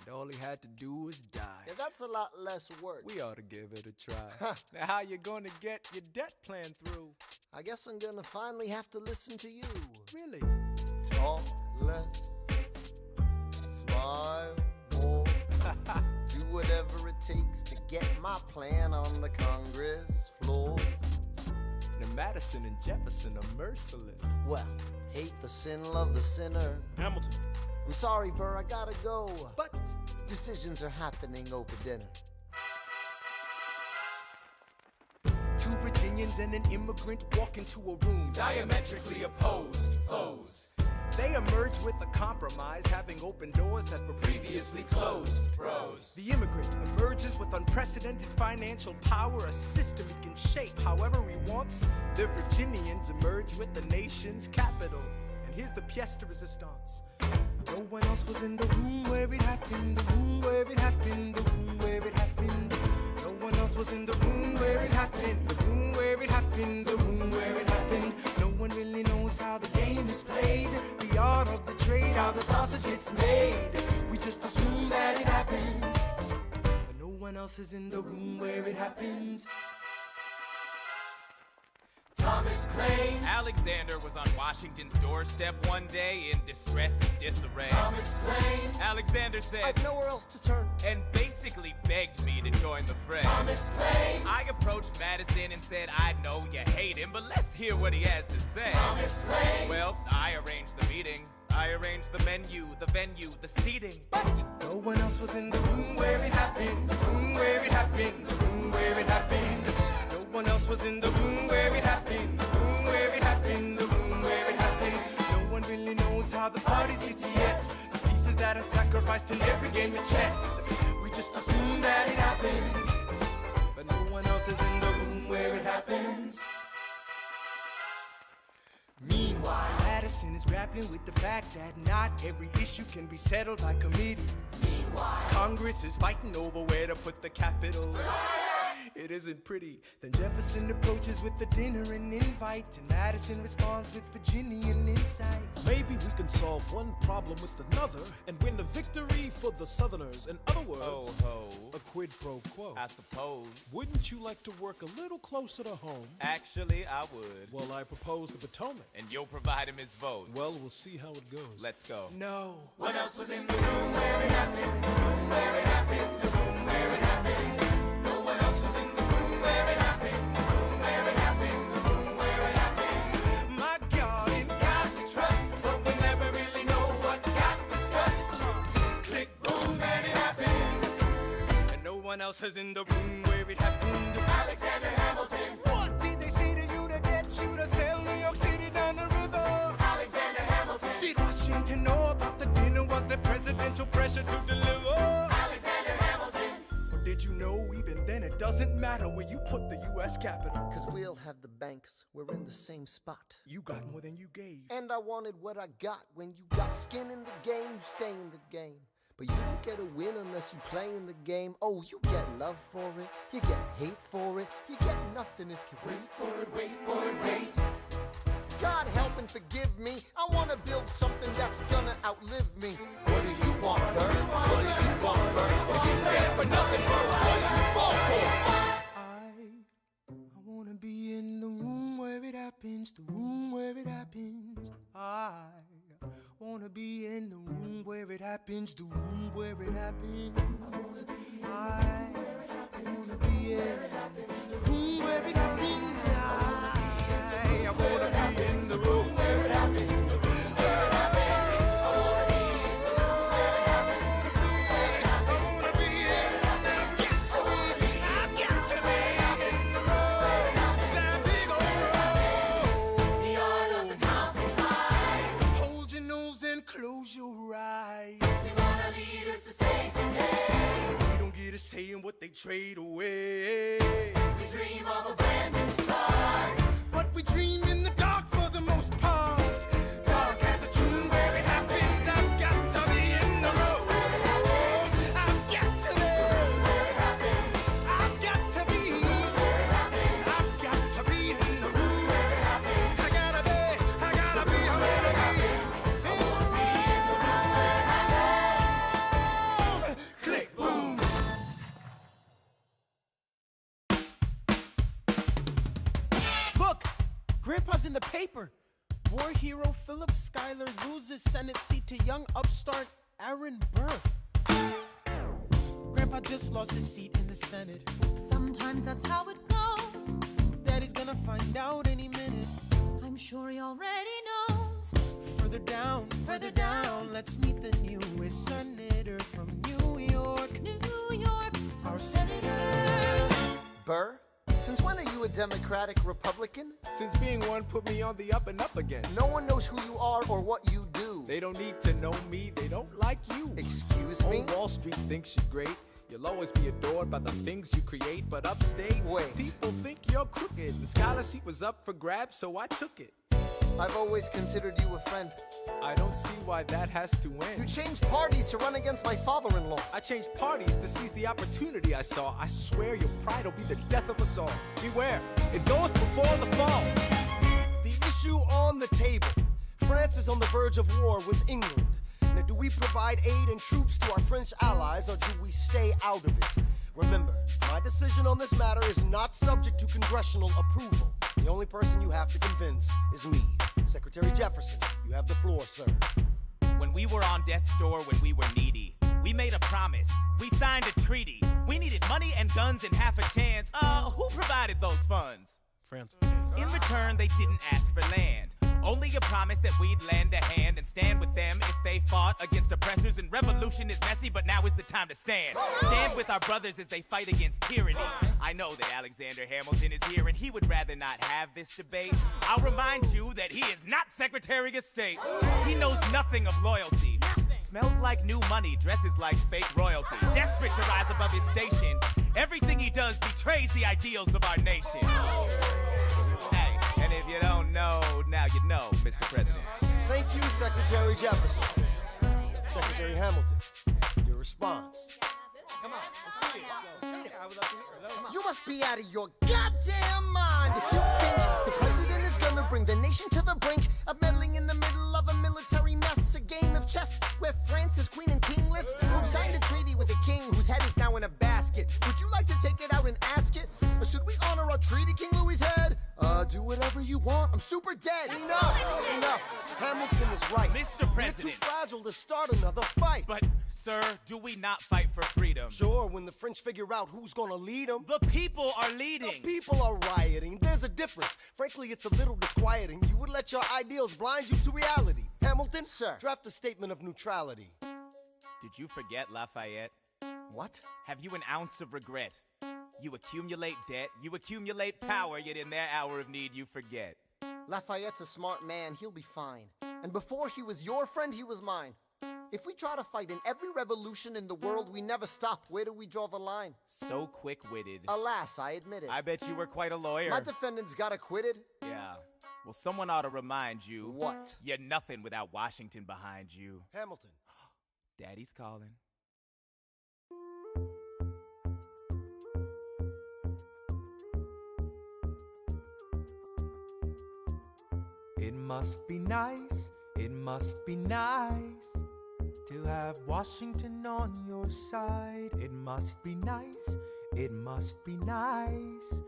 And all he had to do was die. Yeah, that's a lot less work. We ought to give it a try. Now, how you gonna get your debt plan through? I guess I'm gonna finally have to listen to you. Really? Talk less, smile more. Do whatever it takes to get my plan on the Congress floor. Now, Madison and Jefferson are merciless. Well, hate the sin, love the sinner. Hamilton. I'm sorry, Burr, I gotta go. But Decisions are happening over dinner. two Virginians and an immigrant walk into a room Diametrically opposed foes. They emerge with a compromise, having opened doors that were previously closed. Bros. The immigrant emerges with unprecedented financial power, a system he can shape however he wants. The Virginians emerge with the nation's capital. And here's the pièce de résistance. No one else was in the room where it happened, the room where it happened, the room where it happened. No one else was in the room where it happened, the room where it happened, the room where it happened. No one really knows how the game is played, the art of the trade, how the sausage gets made. We just assume that it happens, but no one else is in the room where it happens. Thomas claims. Alexander was on Washington's doorstep one day in distress and disarray. Thomas claims. Alexander said, I've nowhere else to turn. and basically begged me to join the fray. Thomas claims. I approached Madison and said, I know you hate him, but let's hear what he has to say. Thomas claims. Well, I arranged the meeting. I arranged the menu, the venue, the seating. But no one else was in the room where it happened, the room where it happened, the room where it happened. No one else was in the room where it happened, the room where it happened, the room where it happened. No one really knows how the parties get to yes. The pieces that are sacrificed in every game of chess. We just assume that it happens, but no one else is in the room where it happens. Meanwhile, Madison is grappling with the fact that not every issue can be settled by committee. Meanwhile, Congress is fighting over where to put the capital. It isn't pretty. Then Jefferson approaches with the dinner and invite, and Madison responds with Virginian insight. Maybe we can solve one problem with another and win a victory for the Southerners. In other words, Ho, a quid pro quo. I suppose. Wouldn't you like to work a little closer to home? Actually, I would. Well, I propose the Potomac. And you'll provide him his votes. Well, we'll see how it goes. Let's go. No. What else was in the room where it happened? The room where it happened. The room where it happened. No one else was in the room where it happened. The room where it happened. The room where it happened. My God, In God we trust, but we never really know what got discussed. Click, boom, and it happened. and no one else is in the room where it happened. Alexander Hamilton. What did they say to you to get you to sail New York City down the river? Alexander Hamilton. Did Washington know about the dinner? Was there presidential pressure to deliver? Alexander Hamilton. Or did you know even then it doesn't matter where you put the U.S. Capitol? Cause we'll have the banks, we're in the same spot. You got more than you gave. And I wanted what I got. When you got skin in the game, you stay in the game. But you don't get a win unless you play in the game. Oh, you get love for it, you get hate for it, you get nothing if you wait for it, wait for it, wait. God help and forgive me. I wanna build something that's gonna outlive me. What do you want, Bert? What do you want, Bert? If you stand for nothing, Bert, what do you fall for? I wanna be in the room where it happens, the room where it happens. I wanna be in the room where it happens, the room where it happens. I wanna be in the room where it happens. I wanna be in the room where it happens. Close your eyes. We want our leaders to save the day. We don't get a say in what they trade away. We dream of a brand new start. But we dream in the dark for the most part. Dark as a tomb where it happens. I've got to be in the room where it happens. I've got to be where it happens. I've got to be where it happens. I've got to be in the room where it happens. I gotta be where it happens. Click, boom. Look! Grandpa's in the paper. War hero Philip Schuyler loses Senate seat to young upstart Aaron Burr. Grandpa just lost his seat in the Senate. Sometimes that's how it goes. Daddy's gonna find out any minute. I'm sure he already knows. Further down, let's meet the newest senator from New York. New York, our senator. Burr, since when are you a Democratic Republican? Since being one put me on the up and up again. No one knows who you are or what you do. They don't need to know me, they don't like you. Excuse me? Old Wall Street thinks you're great. You'll always be adored by the things you create, but upstate, Wait. people think you're crooked. The scholarship was up for grabs, so I took it. I've always considered you a friend. I don't see why that has to You end. changed parties to run against my father-in-law. I changed parties to seize the opportunity I saw. I swear your pride will be the death of us all. Beware, it goeth before the fall. The issue on the table. France is on the verge of war with England. Now, do we provide aid and troops to our French allies, or do we stay out of it? Remember, my decision on this matter is not subject to congressional approval. The only person you have to convince is me. Secretary Jefferson, you have the floor, sir. When we were on death's door, when we were needy, we made a promise. We signed a treaty. We needed money and guns and half a chance. Who provided those funds? France. In return, they didn't ask for land. Only a promise that we'd lend a hand and stand with them if they fought against oppressors. And revolution is messy, but now is the time to stand. Stand with our brothers as they fight against tyranny. I know that Alexander Hamilton is here and he would rather not have this debate. I'll remind you that he is not Secretary of State. He knows nothing of loyalty. Smells like new money, dresses like fake royalty. Desperate to rise above his station. Everything he does betrays the ideals of our nation. Hey, and if you don't know, now you know, Mr. President. Thank you, Secretary Jefferson. Secretary Hamilton, your response. Come on. Let's see it. I would love to hear it. Come on. You must be out of your goddamn mind if you think the president is gonna bring the nation to the brink of meddling in the middle of a military mess, a game of chess where France is queen and kingless. Who signed a treaty with a king whose head is now in a basket? Would you like to take it out and ask it? Or should we honor our treaty, King Louis's head? Do whatever you want. I'm super dead. Enough. Hamilton is right. Mr. We're President. too fragile to start another fight. But, sir, do we not fight for freedom? Sure, when the French figure out who's gonna lead them. The people are leading. The people are rioting. There's a difference. Frankly, it's a little disquieting. You would let your ideals blind you to reality. Hamilton, Sir. draft a statement of neutrality. Did you forget Lafayette? What? Have you an ounce of regret? You accumulate debt, you accumulate power, yet in their hour of need you forget. Lafayette's a smart man. He'll be fine. And before he was your friend, he was mine. If we try to fight in every revolution in the world, we never stop. Where do we draw the line? So quick-witted. Alas, I admit it. I bet you were quite a lawyer. My defendants got acquitted. Yeah. Well, someone ought to remind you. What? You're nothing without Washington behind you. Hamilton. Daddy's calling. It must be nice, it must be nice to have Washington on your side. It must be nice, it must be nice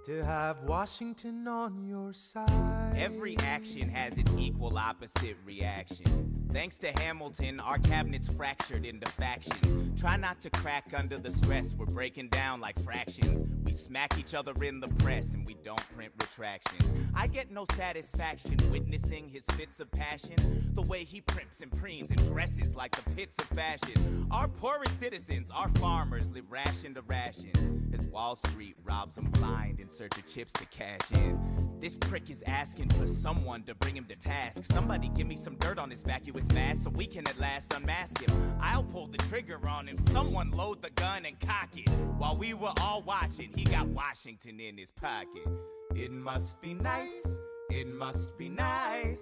to have Washington on your side. Every action has its equal opposite reaction. Thanks to Hamilton, our cabinet's fractured into factions. Try not to crack under the stress, we're breaking down like fractions. We smack each other in the press and we don't print retractions. I get no satisfaction witnessing his fits of passion. The way he primps and preens and dresses like the pits of fashion. Our poorest citizens, our farmers, live ration to ration as Wall Street robs them blind in search of chips to cash in. This prick is asking for someone to bring him to task. Somebody give me some dirt on his vacuous mask so we can at last unmask him. I'll pull the trigger on him. Someone load the gun and cock it. While we were all watching, he got Washington in his pocket. It must be nice, it must be nice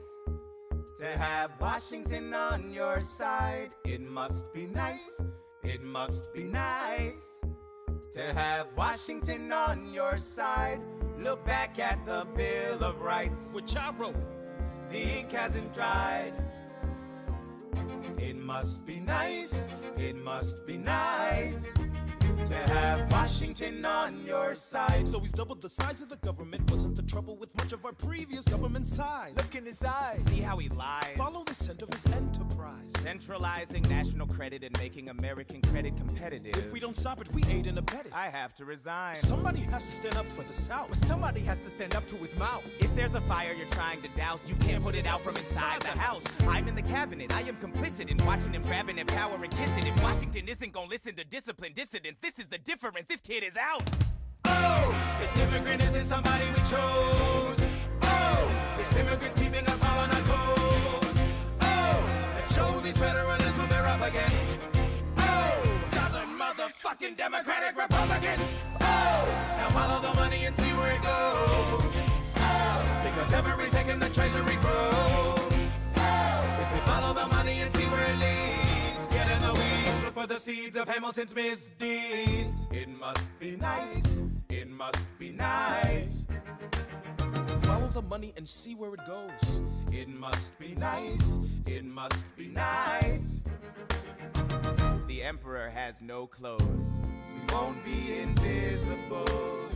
to have Washington on your side. It must be nice, it must be nice to have Washington on your side. Look back at the Bill of Rights, which I wrote. The ink hasn't dried. It must be nice, it must be nice to have Washington on your side. So he's doubled the size of the government. Wasn't the trouble with much of our previous government size? Look in his eyes. See how he lies? Follow the scent of his enterprise. Centralizing national credit and making American credit competitive. If we don't stop it, we aid and abet it. I have to resign. Somebody has to stand up for the South. Somebody has to stand up to his mouth. If there's a fire you're trying to douse, you can't put it out from inside the house. I'm in the cabinet, I am complicit in watching him grabbing at power and kissing. If Washington isn't gonna listen to disciplined dissidents, this is the difference, this kid is out. Oh, this immigrant isn't somebody we chose. Oh, this immigrant's keeping us all on our toes. Oh, let's show these federalists who they're up against. Oh, Southern motherfucking Democratic Republicans. Oh, now follow the money and see where it goes. Oh, because every second the treasury grows. Oh, if we follow the money and see where it leads, get in the weeds, look for the seeds of Hamilton's misdeeds. It must be nice, it must be nice. Follow the money and see where it goes. It must be nice, it must be nice. The emperor has no clothes. We won't be invisible,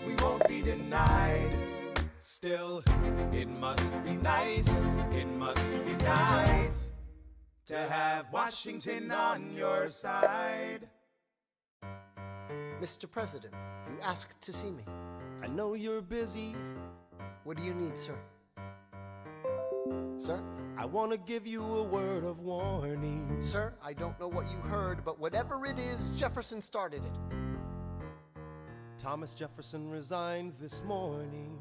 we won't be denied. Still, it must be nice, it must be nice to have Washington on your side. Mr. President, you asked to see me. I know you're busy. What do you need, sir? Sir? I want to give you a word of warning. Sir, I don't know what you heard, but whatever it is, Jefferson started it. Thomas Jefferson resigned this morning.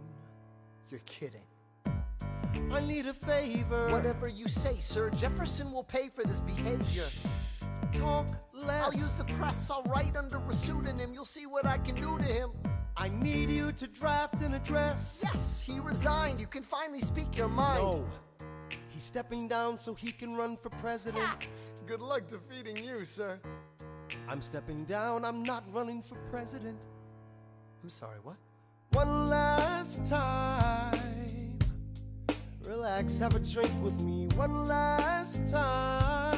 You're kidding. I need a favor. Whatever you say, sir, Jefferson will pay for this behavior. Talk less. I'll use the press, I'll write under a pseudonym. You'll see what I can do to him. I need you to draft an address. Yes, he resigned. You can finally speak your mind. No. He's stepping down so he can run for president. Good luck defeating you, sir. I'm stepping down, I'm not running for president. I'm sorry, what? One last time. Relax, have a drink with me one last time.